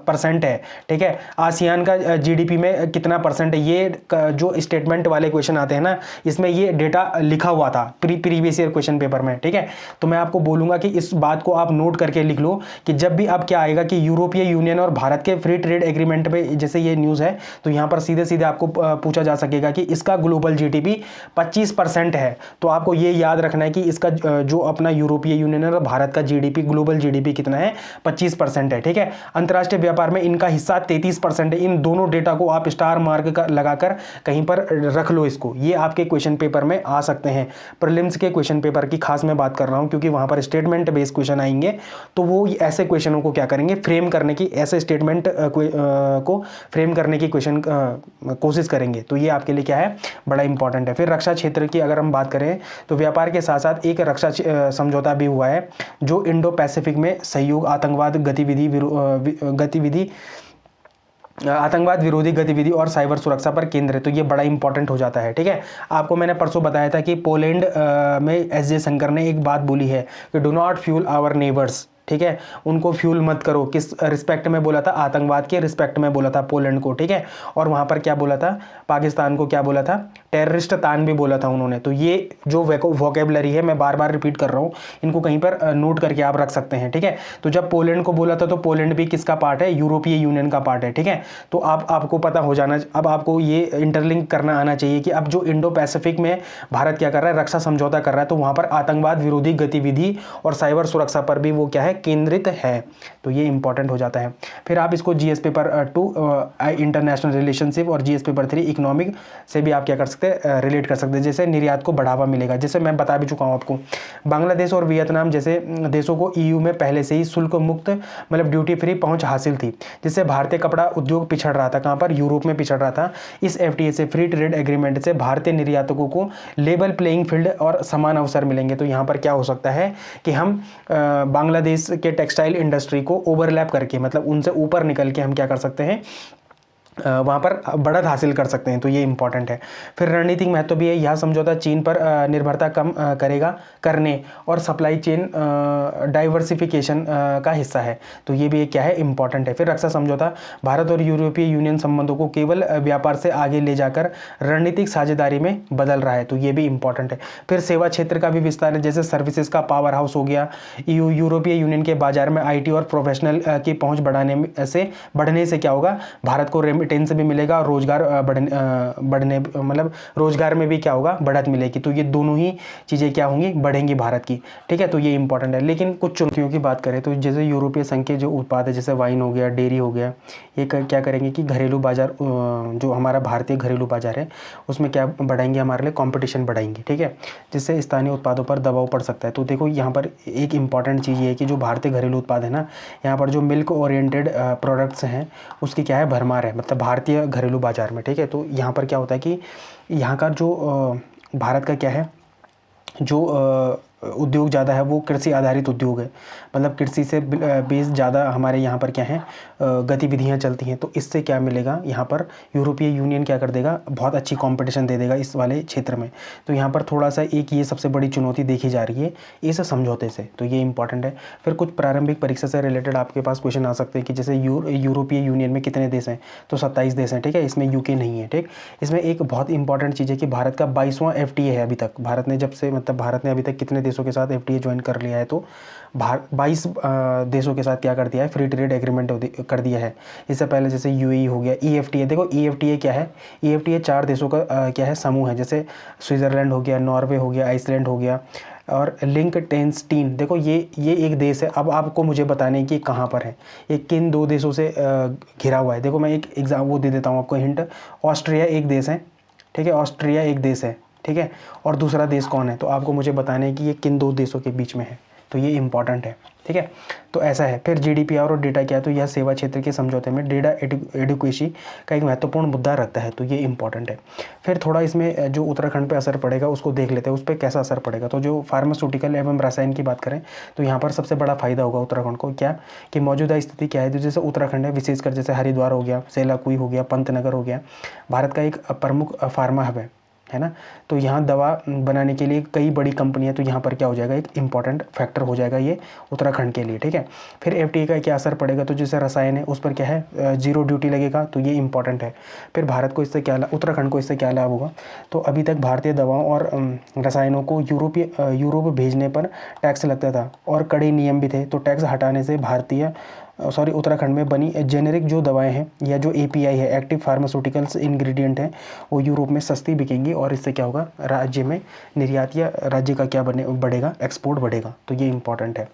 परसेंट है, ठीक है, आसियान का जीडीपी में कितना परसेंट है, ये जो स्टेटमेंट वाले क्वेश्चन आते हैं ना, इसमें ये डेटा लिखा हुआ था प्रीवियस ईयर क्वेश्चन पेपर में, ठीक है। तो मैं आपको बोलूंगा कि इस बात को आप नोट करके लिख लो कि जब भी अब क्या आएगा कि यूरोपीय यूनियन और भारत के फ्री ट्रेड एग्रीमेंट पे जैसे ये न्यूज़ है, तो यहाँ पर सीधे सीधे आपको पूछा जा सकेगा कि इसका ग्लोबल जीडीपी 25% है। तो आपको ये याद रखना है कि इसका जो अपना यूरोपीय यूनियन और भारत का जीडीपी, ग्लोबल जीडीपी कितना है, 25% है, ठीक है। अंतर्राष्ट्रीय व्यापार में इनका हिस्सा 33% है। इन दोनों डेटा को आप स्टार मार्क लगाकर कहीं पर रख लो इसको, ये आपके क्वेश्चन पेपर में आ सकते हैं। प्रीलिम्स के क्वेश्चन पेपर की खास मैं बात कर रहा हूं, क्योंकि वहां पर स्टेटमेंट बेस्ड क्वेश्चन आएंगे, तो वो ऐसे क्वेश्चनों को क्या करेंगे, फ्रेम करने की, ऐसे स्टेटमेंट को फ्रेम करने की क्वेश्चन कोशिश करेंगे। तो ये आपके लिए क्या है, बड़ा इंपॉर्टेंट है। फिर रक्षा क्षेत्र की अगर हम बात करें तो व्यापार के साथ साथ एक रक्षा समझौता भी हुआ है, जो इंडो पैसिफिक में सहयोग, आतंकवाद विरोधी गतिविधि और साइबर सुरक्षा पर केंद्र है। तो ये बड़ा इंपॉर्टेंट हो जाता है, ठीक है। आपको मैंने परसों बताया था कि पोलैंड में एस जयशंकर ने एक बात बोली है कि do not fuel our neighbours, ठीक है, उनको फ्यूल मत करो। किस रिस्पेक्ट में बोला था, आतंकवाद के रिस्पेक्ट में बोला था पोलैंड को, ठीक है। और वहां पर क्या बोला था, पाकिस्तान को क्या बोला था, टेररिस्ट तान भी बोला था उन्होंने। तो ये जो वोकेबलरी है, मैं बार बार रिपीट कर रहा हूँ, इनको कहीं पर नोट करके आप रख सकते हैं, ठीक है। तो जब पोलैंड को बोला था, तो पोलैंड भी किसका पार्ट है, यूरोपीय यूनियन का पार्ट है, ठीक है। तो आपको पता हो जाना, अब आपको ये इंटरलिंक करना आना चाहिए कि अब जो इंडो पैसिफिक में भारत क्या कर रहा है, रक्षा समझौता कर रहा है, तो वहां पर आतंकवाद विरोधी गतिविधि और साइबर सुरक्षा पर भी वो क्या है, केंद्रित है। तो ये इंपॉर्टेंट हो जाता है। फिर आप इसको जीएस पेपर 2 इंटरनेशनल रिलेशनशिप और जीएस पेपर 3 इकोनॉमिक से भी आप क्या कर सकते हैं, रिलेट कर सकते हैं। जैसे निर्यात को बढ़ावा मिलेगा, जैसे मैं बता भी चुका हूं आपको, बांग्लादेश और वियतनाम जैसे देशों को ईयू में पहले से ही शुल्क मुक्त, मतलब ड्यूटी फ्री पहुंच हासिल थी, जिससे भारतीय कपड़ा उद्योग पिछड़ रहा था। कहां पर, यूरोप में पिछड़ रहा था। इस एफटीए से, फ्री ट्रेड एग्रीमेंट से भारतीय निर्यातकों को लेवल प्लेइंग फील्ड और समान अवसर मिलेंगे। तो यहां पर क्या हो सकता है कि हम बांग्लादेश के टेक्सटाइल इंडस्ट्री को ओवरलैप करके, मतलब उनसे ऊपर निकल के हम क्या कर सकते हैं, वहाँ पर बढ़त हासिल कर सकते हैं। तो ये इंपॉर्टेंट है। फिर रणनीतिक महत्व भी है। यह समझौता चीन पर निर्भरता कम करने और सप्लाई चेन डाइवर्सिफिकेशन का हिस्सा है। तो ये भी एक क्या है, इंपॉर्टेंट है। फिर रक्षा समझौता भारत और यूरोपीय यूनियन संबंधों को केवल व्यापार से आगे ले जाकर रणनीतिक साझेदारी में बदल रहा है। तो ये भी इंपॉर्टेंट है। फिर सेवा क्षेत्र का भी विस्तार है, जैसे सर्विसेज का पावर हाउस हो गया। यूरोपीय यूनियन के बाजार में IT और प्रोफेशनल की पहुँच बढ़ने से क्या होगा, भारत को रेमिटेंस भी मिलेगा और रोजगार बढ़ने मतलब रोजगार में भी क्या होगा, बढ़त मिलेगी। तो ये दोनों ही चीज़ें क्या होंगी, बढ़ेंगी भारत की, ठीक है। तो ये इंपॉर्टेंट है। लेकिन कुछ चुनौतियों की बात करें तो जैसे यूरोपीय संघ के जो उत्पाद है, जैसे वाइन हो गया, डेयरी हो गया, ये क्या करेंगे कि घरेलू बाजार, जो हमारा भारतीय घरेलू बाजार है, उसमें क्या बढ़ाएंगे, हमारे लिए कॉम्पिटिशन बढ़ाएंगे, ठीक है, जिससे स्थानीय उत्पादों पर दबाव पड़ सकता है। तो देखो यहाँ पर एक इंपॉर्टेंट चीज़ ये है कि जो भारतीय घरेलू उत्पाद है ना, यहाँ पर जो मिल्क ओरिएंटेड प्रोडक्ट्स हैं, उसकी क्या है, भरमार है, मतलब भारतीय घरेलू बाजार में, ठीक है। तो यहाँ पर क्या होता है कि यहाँ का जो भारत का क्या है, जो उद्योग ज़्यादा है वो कृषि आधारित उद्योग है, मतलब कृषि से बेस ज़्यादा हमारे यहाँ पर क्या है, गतिविधियाँ चलती हैं। तो इससे क्या मिलेगा, यहाँ पर यूरोपीय यूनियन क्या कर देगा, बहुत अच्छी कंपटीशन दे देगा इस वाले क्षेत्र में। तो यहाँ पर थोड़ा सा एक ये सबसे बड़ी चुनौती देखी जा रही है इस समझौते से। तो ये इंपॉर्टेंट है। फिर कुछ प्रारंभिक परीक्षा से रिलेटेड आपके पास क्वेश्चन आ सकते हैं कि जैसे यूरोपीय यूनियन में कितने देश हैं, तो 27 देश हैं, ठीक है, इसमें UK नहीं है, ठीक। इसमें एक बहुत इंपॉर्टेंट चीज़ है कि भारत का 22वां FTA है अभी तक। भारत ने जब से, मतलब भारत ने अभी तक कितने देशों के साथ FTA ज्वाइन कर लिया है, तो 22 देशों के साथ क्या कर दिया है, फ्री ट्रेड एग्रीमेंट कर दिया है। इससे पहले जैसे UAE हो गया, EFTA, देखो EFTA क्या है, EFTA 4 देशों का क्या है, समूह है, जैसे स्विट्ज़रलैंड हो गया, नॉर्वे हो गया, आइसलैंड हो गया और लिंक्टेनस्टीन। देखो ये एक देश है। अब आपको मुझे बताने कि कहाँ पर है, ये किन 2 देशों से घिरा हुआ है। देखो मैं एक एग्जाम वो दे देता हूँ आपको, हिंट। ऑस्ट्रिया एक देश है, ठीक है, ऑस्ट्रिया एक देश है, ठीक है, और दूसरा देश कौन है, तो आपको मुझे बताना है कि ये किन 2 देशों के बीच में है, तो ये इंपॉर्टेंट है, ठीक है। तो ऐसा है। फिर GDPR और डेटा क्या है, तो यह सेवा क्षेत्र के समझौते में डेटा एडिक्वेसी का एक महत्वपूर्ण मुद्दा रखता है, तो ये इंपॉर्टेंट है। फिर थोड़ा इसमें जो उत्तराखंड पे असर पड़ेगा उसको देख लेते हैं, उस पर कैसा असर पड़ेगा। तो जो फार्मास्यूटिकल एवं रसायन की बात करें तो यहाँ पर सबसे बड़ा फायदा होगा उत्तराखंड को, क्या कि मौजूदा स्थिति क्या है, तो जैसे उत्तराखंड है, विशेषकर जैसे हरिद्वार हो गया, सेलाकुई हो गया, पंतनगर हो गया, भारत का एक प्रमुख फार्मा हब है ना। तो यहाँ दवा बनाने के लिए कई बड़ी कंपनियाँ, तो यहाँ पर क्या हो जाएगा, एक इंपॉर्टेंट फैक्टर हो जाएगा ये उत्तराखंड के लिए, ठीक है। फिर FTA का क्या असर पड़ेगा, तो जैसे रसायन है उस पर क्या है, जीरो ड्यूटी लगेगा, तो ये इंपॉर्टेंट है। फिर भारत को इससे क्या उत्तराखंड को इससे क्या लाभ होगा, तो अभी तक भारतीय दवाओं और रसायनों को यूरोप भेजने पर टैक्स लगता था और कड़े नियम भी थे। तो टैक्स हटाने से उत्तराखंड में बनी जेनेरिक जो दवाएं हैं या जो API है, एक्टिव फार्मास्यूटिकल्स इंग्रेडिएंट हैं, वो यूरोप में सस्ती बिकेंगी और इससे क्या होगा, राज्य में निर्यात या राज्य का क्या बढ़ेगा, एक्सपोर्ट बढ़ेगा, तो ये इंपॉर्टेंट है,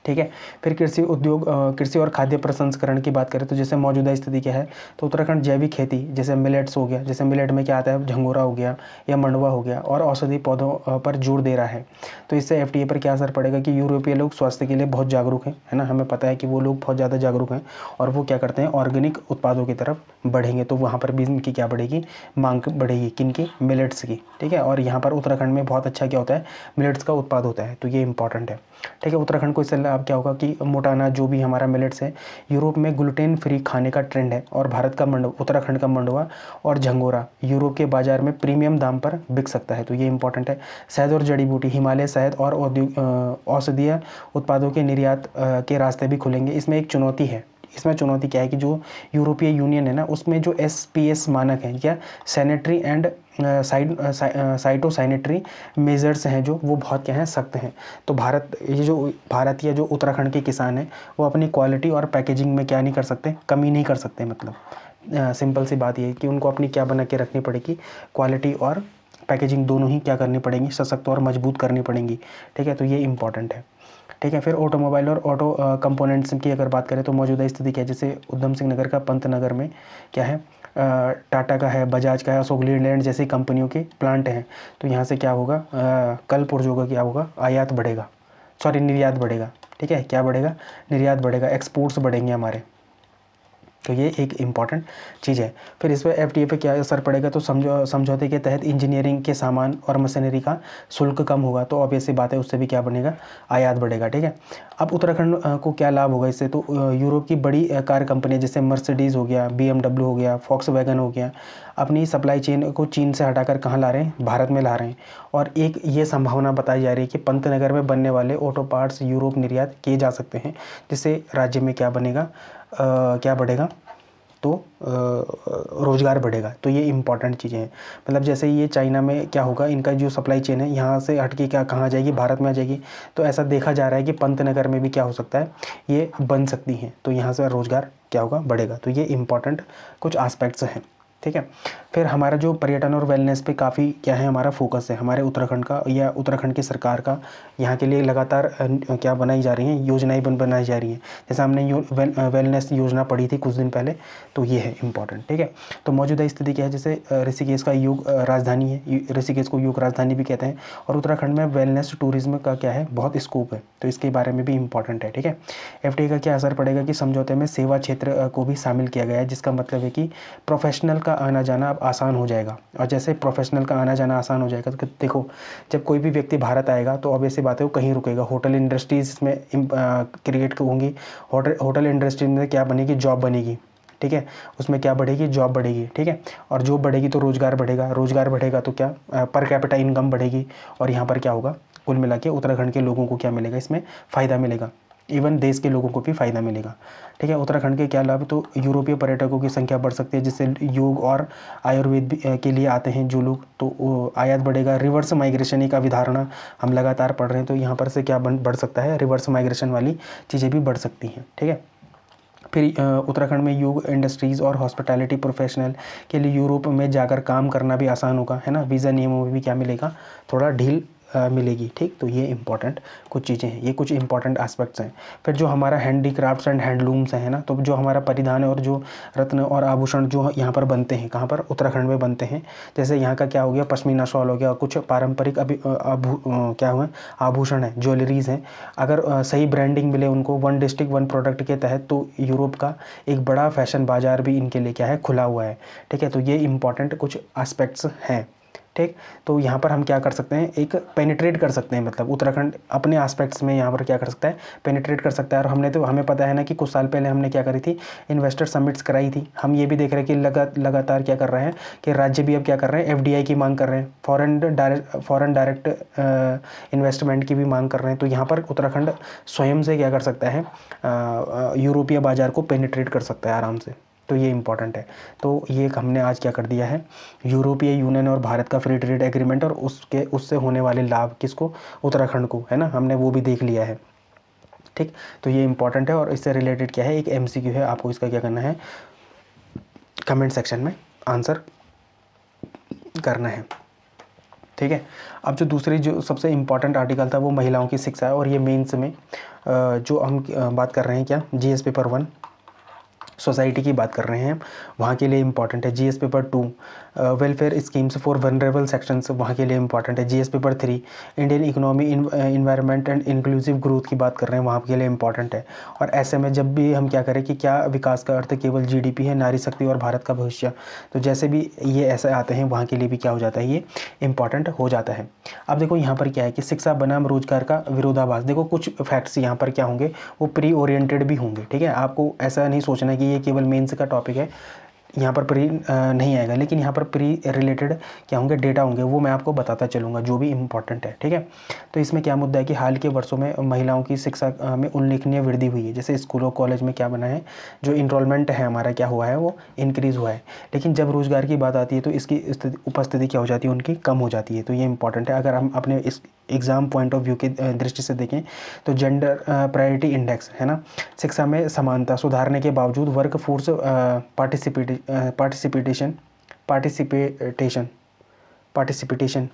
ठीक है। फिर कृषि और खाद्य प्रसंस्करण की बात करें तो जैसे मौजूदा स्थिति क्या है, तो उत्तराखंड जैविक खेती जैसे मिलेट्स हो गया, जैसे मिलेट में क्या आता है, झंगोरा हो गया या मंडवा हो गया, और औषधि पौधों पर जोर दे रहा है। तो इससे FTA पर क्या असर पड़ेगा कि यूरोपीय लोग स्वास्थ्य के लिए बहुत जागरूक हैं, है ना, हमें पता है कि वो लोग बहुत ज़्यादा जागरूक हैं और वो क्या करते हैं, ऑर्गेनिक उत्पादों की तरफ बढ़ेंगे, तो वहाँ पर भी इनकी क्या बढ़ेगी, मांग बढ़ेगी, किनकी, मिलेट्स की, ठीक है। और यहाँ पर उत्तराखंड में बहुत अच्छा क्या होता है, मिलेट्स का उत्पाद होता है, तो ये इंपॉर्टेंट है, ठीक है। उत्तराखंड को इससे लाभ क्या होगा कि मोटा अनाज जो भी हमारा मिलेट्स है, यूरोप में ग्लूटेन फ्री खाने का ट्रेंड है और उत्तराखंड का मंडवा और झंगोरा यूरोप के बाजार में प्रीमियम दाम पर बिक सकता है, तो ये इंपॉर्टेंट है। शहद और जड़ी बूटी, हिमालय शहद और औषधीय उत्पादों के निर्यात के रास्ते भी खुलेंगे। इसमें एक चुनौती है, इसमें चुनौती क्या है कि जो यूरोपीय यूनियन है ना, उसमें जो SPS मानक हैं या सैनिटरी एंड साइटोसैनिटरी मेजर्स हैं जो वो बहुत क्या हैं, सख्त हैं। तो भारत या जो उत्तराखंड के किसान हैं वो अपनी क्वालिटी और पैकेजिंग में क्या नहीं कर सकते, कमी नहीं कर सकते। मतलब सिंपल सी बात ये है कि उनको अपनी क्या बना के रखनी पड़ेगी, क्वालिटी और पैकेजिंग दोनों ही क्या करनी पड़ेंगी, सशक्त और मजबूत करनी पड़ेंगी, ठीक है। तो ये इंपॉर्टेंट है, ठीक है। फिर ऑटोमोबाइल और ऑटो कंपोनेंट्स की अगर बात करें तो मौजूदा स्थिति क्या है, जैसे उधम सिंह नगर का पंतनगर में क्या है, टाटा का है, बजाज का है, अशोक लीलैंड जैसी कंपनियों के प्लांट हैं। तो यहाँ से क्या होगा, कल पुर्जों का क्या होगा, निर्यात बढ़ेगा, ठीक है। क्या बढ़ेगा, निर्यात बढ़ेगा, एक्सपोर्ट्स बढ़ेंगे हमारे, तो ये एक इम्पॉर्टेंट चीज़ है। फिर इस पर FTA पे क्या असर पड़ेगा, तो समझौते के तहत इंजीनियरिंग के सामान और मशीनरी का शुल्क कम होगा, तो ऑब्वियस सी बात है उससे भी क्या बनेगा, आयात बढ़ेगा, ठीक है। अब उत्तराखंड को क्या लाभ होगा इससे, तो यूरोप की बड़ी कार कंपनियाँ जैसे मर्सिडीज़ हो गया, BMW हो गया, फॉक्सवैगन हो गया, अपनी सप्लाई चेन को चीन से हटाकर कहाँ ला रहे हैं, भारत में ला रहे हैं। और एक ये संभावना बताई जा रही है कि पंतनगर में बनने वाले ऑटो पार्ट्स यूरोप निर्यात किए जा सकते हैं, जिससे राज्य में क्या बनेगा, क्या बढ़ेगा, तो रोज़गार बढ़ेगा। तो ये इंपॉर्टेंट चीज़ें हैं। मतलब जैसे ये चाइना में क्या होगा, इनका जो सप्लाई चेन है यहाँ से हटके क्या कहाँ जाएगी, भारत में आ जाएगी। तो ऐसा देखा जा रहा है कि पंतनगर में भी क्या हो सकता है, ये बन सकती हैं, तो यहाँ से रोज़गार क्या होगा, बढ़ेगा। तो ये इंपॉर्टेंट कुछ आस्पेक्ट्स हैं, ठीक है। फिर हमारा जो पर्यटन और वेलनेस पे काफ़ी क्या है, हमारा फोकस है, हमारे उत्तराखंड का या उत्तराखंड की सरकार का यहाँ के लिए लगातार क्या बनाई जा रही हैं, योजनाएं बनाई जा रही हैं। जैसे हमने वेलनेस योजना पढ़ी थी कुछ दिन पहले, तो ये है इंपॉर्टेंट, ठीक है। तो मौजूदा स्थिति क्या है, जैसे ऋषिकेश का योग राजधानी है, ऋषिकेश को योग राजधानी भी कहते हैं, और उत्तराखंड में वेलनेस टूरिज्म का क्या है, बहुत स्कोप है, तो इसके बारे में भी इंपॉर्टेंट है, ठीक है। FTA का क्या असर पड़ेगा कि समझौते में सेवा क्षेत्र को भी शामिल किया गया है, जिसका मतलब है कि प्रोफेशनल का आना जाना अब आसान हो जाएगा। और जैसे प्रोफेशनल का आना जाना आसान हो जाएगा तो देखो, जब कोई भी व्यक्ति भारत आएगा तो ऑब्वियस सी बात है वो कहीं रुकेगा, होटल इंडस्ट्रीज इसमें क्रिएट होंगी, होटल इंडस्ट्री में क्या बनेगी, जॉब बनेगी, ठीक है। उसमें क्या बढ़ेगी, जॉब बढ़ेगी, ठीक है। और जॉब बढ़ेगी तो रोज़गार बढ़ेगा, रोज़गार बढ़ेगा तो क्या, पर कैपिटा इनकम बढ़ेगी, और यहाँ पर क्या होगा, कुल मिला के उत्तराखंड के लोगों को क्या मिलेगा, इसमें फ़ायदा मिलेगा, इवन देश के लोगों को भी फ़ायदा मिलेगा, ठीक है। उत्तराखंड के क्या लाभ, तो यूरोपीय पर्यटकों की संख्या बढ़ सकती है, जिससे योग और आयुर्वेद के लिए आते हैं जो लोग, तो आयात बढ़ेगा। रिवर्स माइग्रेशन एक अवधारणा हम लगातार पढ़ रहे हैं, तो यहाँ पर से क्या बढ़ सकता है, रिवर्स माइग्रेशन वाली चीज़ें भी बढ़ सकती हैं, ठीक है। फिर उत्तराखंड में योग इंडस्ट्रीज़ और हॉस्पिटैलिटी प्रोफेशनल के लिए यूरोप में जाकर काम करना भी आसान होगा, है ना। वीज़ा नियमों में भी क्या मिलेगा, थोड़ा ढील मिलेगी। ठीक, तो ये इंपॉर्टेंट कुछ चीज़ें हैं, ये कुछ इंपॉर्टेंट एस्पेक्ट्स हैं। फिर जो हमारा हैंडीक्राफ्ट्स एंड हैंडलूम्स है ना, तो जो हमारा परिधान और जो रत्न और आभूषण जो यहाँ पर बनते हैं, कहाँ पर, उत्तराखंड में बनते हैं। जैसे यहाँ का क्या हो गया, पश्मीना शॉल हो गया, कुछ पारंपरिक क्या हुआ आभूषण है, ज्वेलरीज़ हैं। अगर सही ब्रांडिंग मिले उनको, वन डिस्ट्रिक्ट वन प्रोडक्ट के तहत, तो यूरोप का एक बड़ा फैशन बाज़ार भी इनके लिए क्या है, खुला हुआ है। ठीक है, तो ये इंपॉर्टेंट कुछ एस्पेक्ट्स हैं। ठीक, तो यहाँ पर हम क्या कर सकते हैं, एक पेनिट्रेट कर सकते हैं, मतलब उत्तराखंड अपने एस्पेक्ट्स में यहाँ पर क्या कर सकता है, पेनिट्रेट कर सकता है। और हमें पता है ना कि कुछ साल पहले हमने क्या करी थी, इन्वेस्टर समिट्स कराई थी। हम ये भी देख रहे हैं कि लगातार क्या कर रहे हैं कि राज्य भी अब क्या कर रहे हैं, FDI की मांग कर रहे हैं, फॉरेन डायरेक्ट इन्वेस्टमेंट की भी मांग कर रहे हैं। तो यहाँ पर उत्तराखंड स्वयं से क्या कर सकता है, यूरोपीय बाज़ार को पेनिट्रेट कर सकता है आराम से। तो ये इंपॉर्टेंट है। तो ये हमने आज क्या कर दिया है, यूरोपीय यूनियन और भारत का फ्री ट्रेड एग्रीमेंट और उससे होने वाले लाभ किसको, उत्तराखंड को, है ना, हमने वो भी देख लिया है। ठीक, तो ये इंपॉर्टेंट है। और इससे रिलेटेड क्या है, एक MCQ है, आपको इसका क्या करना है, कमेंट सेक्शन में आंसर करना है। ठीक है, अब जो दूसरी जो सबसे इम्पॉर्टेंट आर्टिकल था वो महिलाओं की शिक्षा है। और ये मेंस में जो हम बात कर रहे हैं, क्या, GS पेपर 1 सोसाइटी की बात कर रहे हैं, वहाँ के लिए इंपॉर्टेंट है। GS paper 2 welfare schemes for vulnerable sections, वहाँ के लिए इंपॉर्टेंट है। GS paper 3 Indian economy environment and inclusive growth की बात कर रहे हैं, वहाँ के लिए इंपॉर्टेंट है। और ऐसे में जब भी हम क्या करें कि क्या विकास का अर्थ केवल GDP है, नारी शक्ति और भारत का भविष्य, तो जैसे भी ये ऐसे आते हैं, वहाँ के लिए भी क्या हो जाता है, ये इंपॉर्टेंट हो जाता है। अब देखो यहाँ पर क्या है कि शिक्षा बनाम रोजगार का विरोधाभास। देखो कुछ फैक्ट्स यहाँ पर क्या होंगे, वो प्री ओरिएंटेड भी होंगे। ठीक है, आपको ऐसा नहीं सोचना कि ये केवल मेंस का टॉपिक है, यहाँ पर प्री नहीं आएगा, लेकिन यहाँ पर प्री रिलेटेड क्या होंगे, डेटा होंगे, वो मैं आपको बताता चलूँगा जो भी इम्पॉर्टेंट है। ठीक है, तो इसमें क्या मुद्दा है कि हाल के वर्षों में महिलाओं की शिक्षा में उल्लेखनीय वृद्धि हुई है। जैसे स्कूलों कॉलेज में क्या बना है, जो इनरोलमेंट है हमारा क्या हुआ है, वो इंक्रीज़ हुआ है। लेकिन जब रोज़गार की बात आती है तो इसकी उपस्थिति क्या हो जाती है, उनकी कम हो जाती है। तो ये इंपॉर्टेंट है। अगर हम अपने इस एग्ज़ाम पॉइंट ऑफ व्यू की दृष्टि से देखें तो जेंडर प्रायोरिटी इंडेक्स है ना, शिक्षा में समानता सुधारने के बावजूद वर्क फोर्स पार्टिसिपेटेशन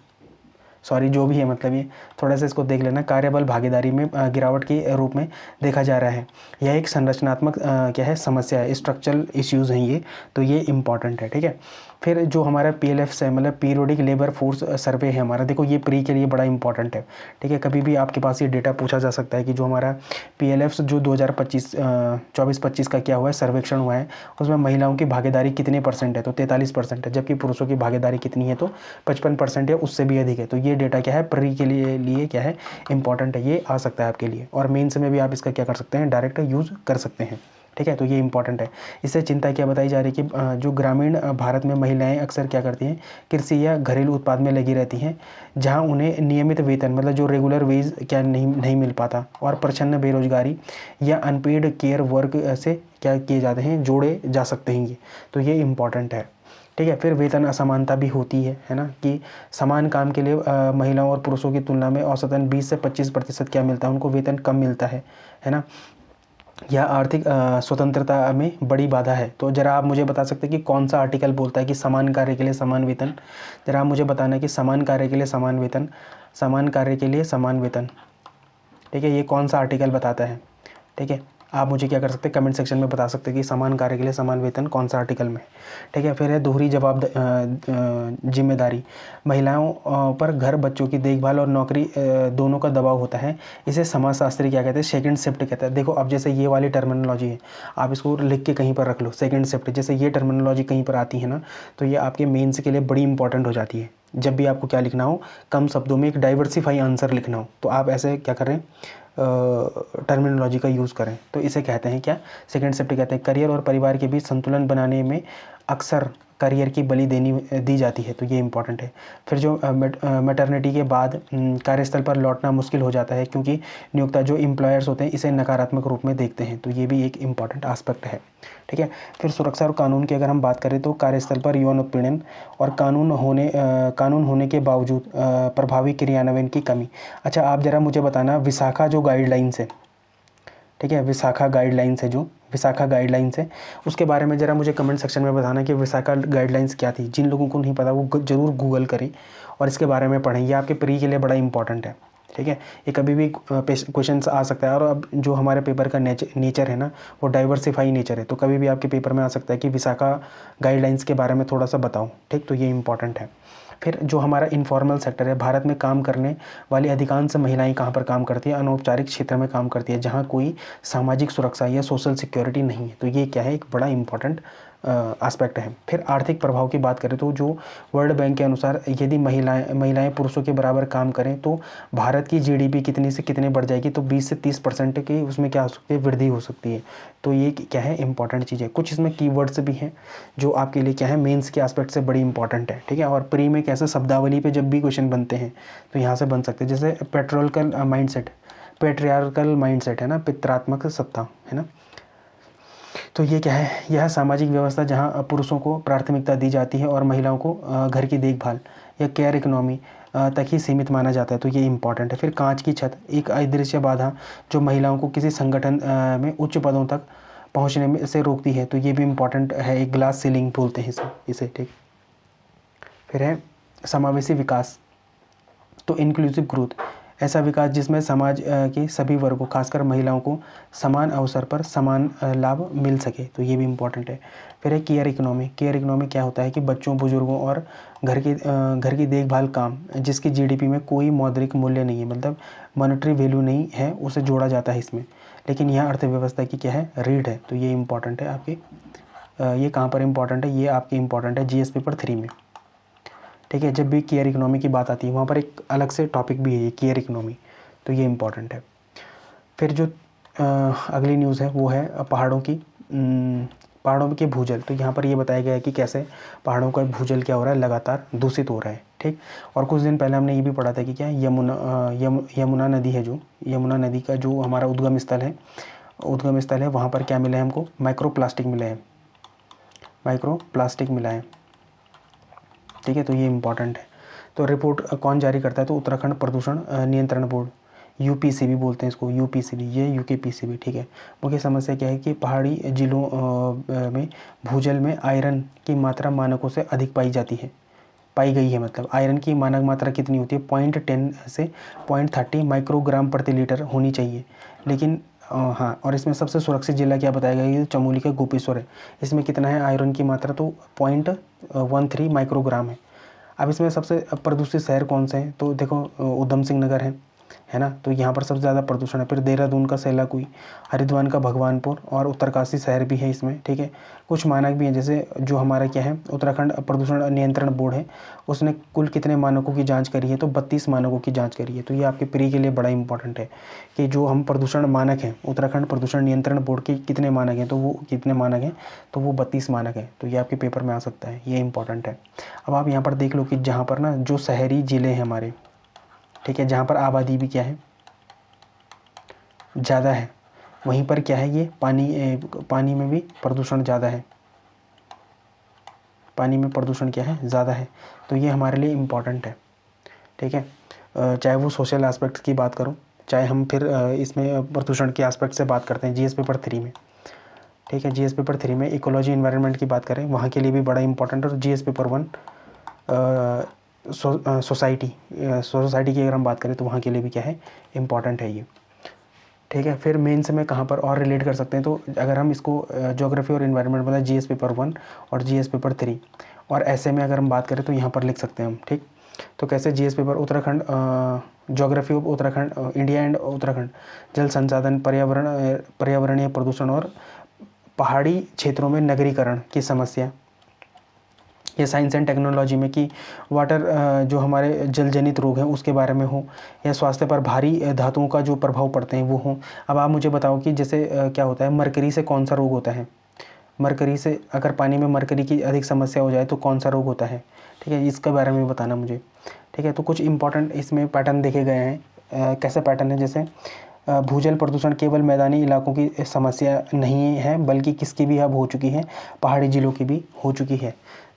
सॉरी जो भी है, मतलब ये थोड़ा सा इसको देख लेना, कार्यबल भागीदारी में गिरावट के रूप में देखा जा रहा है। यह एक संरचनात्मक क्या है, समस्या है, स्ट्रक्चरल इश्यूज़ हैं ये, तो ये इंपॉर्टेंट है। ठीक है, फिर जो हमारा PLF है, मतलब पीरियोडिक लेबर फोर्स सर्वे है हमारा, देखो ये प्री के लिए बड़ा इंपॉर्टेंट है। ठीक है, कभी भी आपके पास ये डेटा पूछा जा सकता है कि जो हमारा PLF जो 2024-25 का क्या हुआ है, सर्वेक्षण हुआ है, उसमें महिलाओं की भागीदारी कितने % है, तो 43% है, जबकि पुरुषों की भागीदारी कितनी है, तो 55% या उससे भी अधिक है। तो ये डेटा क्या है, प्री के लिए क्या है, इंपॉर्टेंट है, ये आ सकता है आपके लिए। और मेंस में भी आप इसका क्या कर सकते हैं, डायरेक्ट यूज़ कर सकते हैं। ठीक है, तो ये इंपॉर्टेंट है। इससे चिंता क्या बताई जा रही है कि जो ग्रामीण भारत में महिलाएं अक्सर क्या करती हैं, कृषि या घरेलू उत्पाद में लगी रहती हैं, जहां उन्हें नियमित वेतन, मतलब जो रेगुलर वेज क्या नहीं मिल पाता, और प्रच्छन्न बेरोजगारी या अनपेड केयर वर्क से क्या किए जाते हैं, जोड़े जा सकते हैं ये। तो ये इंपॉर्टेंट है। ठीक है, फिर वेतन असमानता भी होती है ना, कि समान काम के लिए महिलाओं और पुरुषों की तुलना में औसतन 20 से 25% क्या मिलता है, उनको वेतन कम मिलता है ना। यह आर्थिक स्वतंत्रता में बड़ी बाधा है। तो ज़रा आप मुझे बता सकते हैं कि कौन सा आर्टिकल बोलता है कि समान कार्य के लिए समान वेतन। ज़रा आप मुझे बताना है कि समान कार्य के लिए समान वेतन, समान कार्य के लिए समान वेतन, ठीक है, ये कौन सा आर्टिकल बताता है। ठीक है, आप मुझे क्या कर सकते हैं, कमेंट सेक्शन में बता सकते हैं कि समान कार्य के लिए समान वेतन कौन सा आर्टिकल में। ठीक है, फिर है दोहरी जिम्मेदारी, महिलाओं पर घर, बच्चों की देखभाल और नौकरी दोनों का दबाव होता है। इसे समाजशास्त्री क्या कहते हैं, सेकंड शिफ्ट कहते हैं। देखो अब जैसे ये वाली टर्मिनोलॉजी है, आप इसको लिख के कहीं पर रख लो, सेकंड शिफ्ट, जैसे ये टर्मिनोलॉजी कहीं पर आती है ना, तो ये आपके मेंस के लिए बड़ी इंपॉर्टेंट हो जाती है। जब भी आपको क्या लिखना हो, कम शब्दों में एक डाइवर्सिफाई आंसर लिखना हो, तो आप ऐसे क्या करें, टर्मिनोलॉजी का यूज़ करें। तो इसे कहते हैं क्या, सेकंड शिफ्ट कहते हैं। करियर और परिवार के बीच संतुलन बनाने में अक्सर करियर की बलि दी जाती है, तो ये इंपॉर्टेंट है। फिर जो मैटरनिटी के बाद कार्यस्थल पर लौटना मुश्किल हो जाता है, क्योंकि नियोक्ता जो एम्प्लॉयर्स होते हैं इसे नकारात्मक रूप में देखते हैं, तो ये भी एक इंपॉर्टेंट एस्पेक्ट है। ठीक है, फिर सुरक्षा और कानून की अगर हम बात करें तो कार्यस्थल पर यौन उत्पीड़न और कानून होने के बावजूद प्रभावी क्रियान्वयन की कमी। अच्छा, आप ज़रा मुझे बताना, विशाखा जो गाइडलाइंस है, ठीक है, विशाखा गाइडलाइंस है, जो विशाखा गाइडलाइंस है उसके बारे में ज़रा मुझे कमेंट सेक्शन में बताना कि विशाखा गाइडलाइंस क्या थी। जिन लोगों को नहीं पता वो ज़रूर गूगल करें और इसके बारे में पढ़ें, ये आपके प्री के लिए बड़ा इंपॉर्टेंट है। ठीक है, ये कभी भी क्वेश्चन आ सकता है। और अब जो हमारे पेपर का नेचर है ना, वो डाइवर्सिफाई नेचर है, तो कभी भी आपके पेपर में आ सकता है कि विशाखा गाइडलाइंस के बारे में थोड़ा सा बताऊं। ठीक, तो ये इंपॉर्टेंट है। फिर जो हमारा इनफॉर्मल सेक्टर है, भारत में काम करने वाली अधिकांश महिलाएं कहाँ पर काम करती है? अनौपचारिक क्षेत्र में काम करती है, जहाँ कोई सामाजिक सुरक्षा या सोशल सिक्योरिटी नहीं है। तो ये क्या है, एक बड़ा इंपॉर्टेंट एस्पेक्ट है। फिर आर्थिक प्रभाव की बात करें तो जो वर्ल्ड बैंक के अनुसार यदि महिलाएं पुरुषों के बराबर काम करें तो भारत की जीडीपी कितनी से कितने बढ़ जाएगी? तो 20 से 30% की उसमें क्या हो सकती है, वृद्धि हो सकती है। तो ये क्या है, इंपॉर्टेंट चीज़ है। कुछ इसमें कीवर्ड्स भी हैं जो आपके लिए क्या है, मेंस के एस्पेक्ट से बड़ी इंपॉर्टेंट है। ठीक है, और प्री में कैसे शब्दावली पे जब भी क्वेश्चन बनते हैं तो यहाँ से बन सकते हैं, जैसे पेट्रियार्कल माइंडसेट है ना, पितरात्मक सत्ता है ना। तो ये क्या है, यह सामाजिक व्यवस्था जहाँ पुरुषों को प्राथमिकता दी जाती है और महिलाओं को घर की देखभाल या केयर इकोनॉमी तक ही सीमित माना जाता है। तो ये इंपॉर्टेंट है। फिर कांच की छत, एक अदृश्य बाधा जो महिलाओं को किसी संगठन में उच्च पदों तक पहुँचने में से रोकती है। तो ये भी इंपॉर्टेंट है, एक ग्लास सीलिंग बोलते हैं इसे। ठीक, फिर है समावेशी विकास, तो इंक्लूसिव ग्रोथ, ऐसा विकास जिसमें समाज के सभी वर्गों खासकर महिलाओं को समान अवसर पर समान लाभ मिल सके। तो ये भी इम्पोर्टेंट है। फिर है केयर इकोनॉमी। केयर इकोनॉमी क्या होता है कि बच्चों, बुजुर्गों और घर की देखभाल काम जिसकी जीडीपी में कोई मौद्रिक मूल्य नहीं है, मतलब मॉनेटरी वैल्यू नहीं है, उसे जोड़ा जाता है इसमें, लेकिन यह अर्थव्यवस्था की क्या है, रीढ़ है। तो ये इंपॉर्टेंट है आपके, ये कहाँ पर इंपॉर्टेंट है, ये आपके इंपॉर्टेंट है जीएस पेपर 3 में। ठीक है, जब भी केयर इकोनॉमी की बात आती है वहाँ पर एक अलग से टॉपिक भी है ये केयर इकोनॉमी, तो ये इंपॉर्टेंट है। फिर जो अगली न्यूज़ है वो है पहाड़ों के भूजल। तो यहाँ पर ये बताया गया है कि कैसे पहाड़ों का भूजल क्या हो रहा है, लगातार दूषित हो रहा है। ठीक, और कुछ दिन पहले हमने ये भी पढ़ा था कि क्या यमुना नदी है, जो यमुना नदी का जो हमारा उद्गम स्थल है वहाँ पर क्या मिला है हमको, माइक्रो प्लास्टिक मिला है। ठीक है, तो ये इंपॉर्टेंट है। तो रिपोर्ट कौन जारी करता है? तो उत्तराखंड प्रदूषण नियंत्रण बोर्ड, यूपीसीबी बोलते हैं इसको, यूपीसीबी, ये यूकेपीसीबी। ठीक है, मुख्य समस्या क्या है कि पहाड़ी जिलों में भूजल में आयरन की मात्रा मानकों से अधिक पाई गई है। मतलब आयरन की मानक मात्रा कितनी होती है, 0.10 से 0.30 माइक्रोग्राम प्रति लीटर होनी चाहिए, लेकिन हाँ, और इसमें सबसे सुरक्षित जिला क्या बताया गया है, चमोली का गोपेश्वर है। इसमें कितना है आयरन की मात्रा, तो 0.13 माइक्रोग्राम है। अब इसमें सबसे प्रदूषित शहर कौन से हैं? तो देखो उधम सिंह नगर है ना, तो यहाँ पर सबसे ज़्यादा प्रदूषण है। फिर देहरादून का सैलाकुई, हरिद्वार का भगवानपुर और उत्तरकाशी शहर भी है इसमें। ठीक है, कुछ मानक भी हैं, जैसे जो हमारा क्या है उत्तराखंड प्रदूषण नियंत्रण बोर्ड है, उसने कुल कितने मानकों की जांच करी है, तो 32 मानकों की जांच करी है। तो ये आपके प्री के लिए बड़ा इंपॉर्टेंट है कि जो हम प्रदूषण मानक हैं, उत्तराखंड प्रदूषण नियंत्रण बोर्ड के कितने मानक हैं, तो वो कितने मानक हैं, तो वो 32 मानक हैं। तो ये आपके पेपर में आ सकता है, ये इंपॉर्टेंट है। अब आप यहाँ पर देख लो कि जहाँ पर ना जो शहरी ज़िले हैं हमारे, ठीक है, जहाँ पर आबादी भी क्या है, ज़्यादा है, वहीं पर क्या है, ये पानी में भी प्रदूषण ज़्यादा है, पानी में प्रदूषण क्या है, ज़्यादा है। तो ये हमारे लिए इम्पॉर्टेंट है। ठीक है, चाहे वो सोशल एस्पेक्ट की बात करूँ, चाहे हम फिर इसमें प्रदूषण के एस्पेक्ट से बात करते हैं जीएस पेपर 3 में। ठीक है, जीएस पेपर 3 में इकोलॉजी इन्वायरमेंट की बात करें, वहाँ के लिए भी बड़ा इंपॉर्टेंट है। और जीएस पेपर 1 सोसाइटी की अगर हम बात करें तो वहाँ के लिए भी क्या है, इम्पॉर्टेंट है ये। ठीक है, फिर मेंस में कहाँ पर और रिलेट कर सकते हैं, तो अगर हम इसको ज्योग्राफी और इन्वायरमेंट मतलब जीएस पेपर 1 और जीएस पेपर 3 और ऐसे में अगर हम बात करें तो यहाँ पर लिख सकते हैं हम। ठीक, तो कैसे GS paper Uttarakhand, geography of Uttarakhand, India and Uttarakhand, जल संसाधन, पर्यावरणीय प्रदूषण और पहाड़ी क्षेत्रों में नगरीकरण की समस्या, या साइंस एंड टेक्नोलॉजी में कि वाटर जो हमारे जल जनित रोग हैं उसके बारे में हो, या स्वास्थ्य पर भारी धातुओं का जो प्रभाव पड़ते हैं वो हो। अब आप मुझे बताओ कि जैसे क्या होता है, मरकरी से कौन सा रोग होता है, मरकरी से अगर पानी में मरकरी की अधिक समस्या हो जाए तो कौन सा रोग होता है। ठीक है, इसके बारे में बताना मुझे। ठीक है, तो कुछ इंपॉर्टेंट इसमें पैटर्न देखे गए हैं। कैसे पैटर्न है, जैसे भूजल प्रदूषण केवल मैदानी इलाकों की समस्या नहीं है, बल्कि किसकी भी अब हो चुकी है, पहाड़ी जिलों की भी हो चुकी है।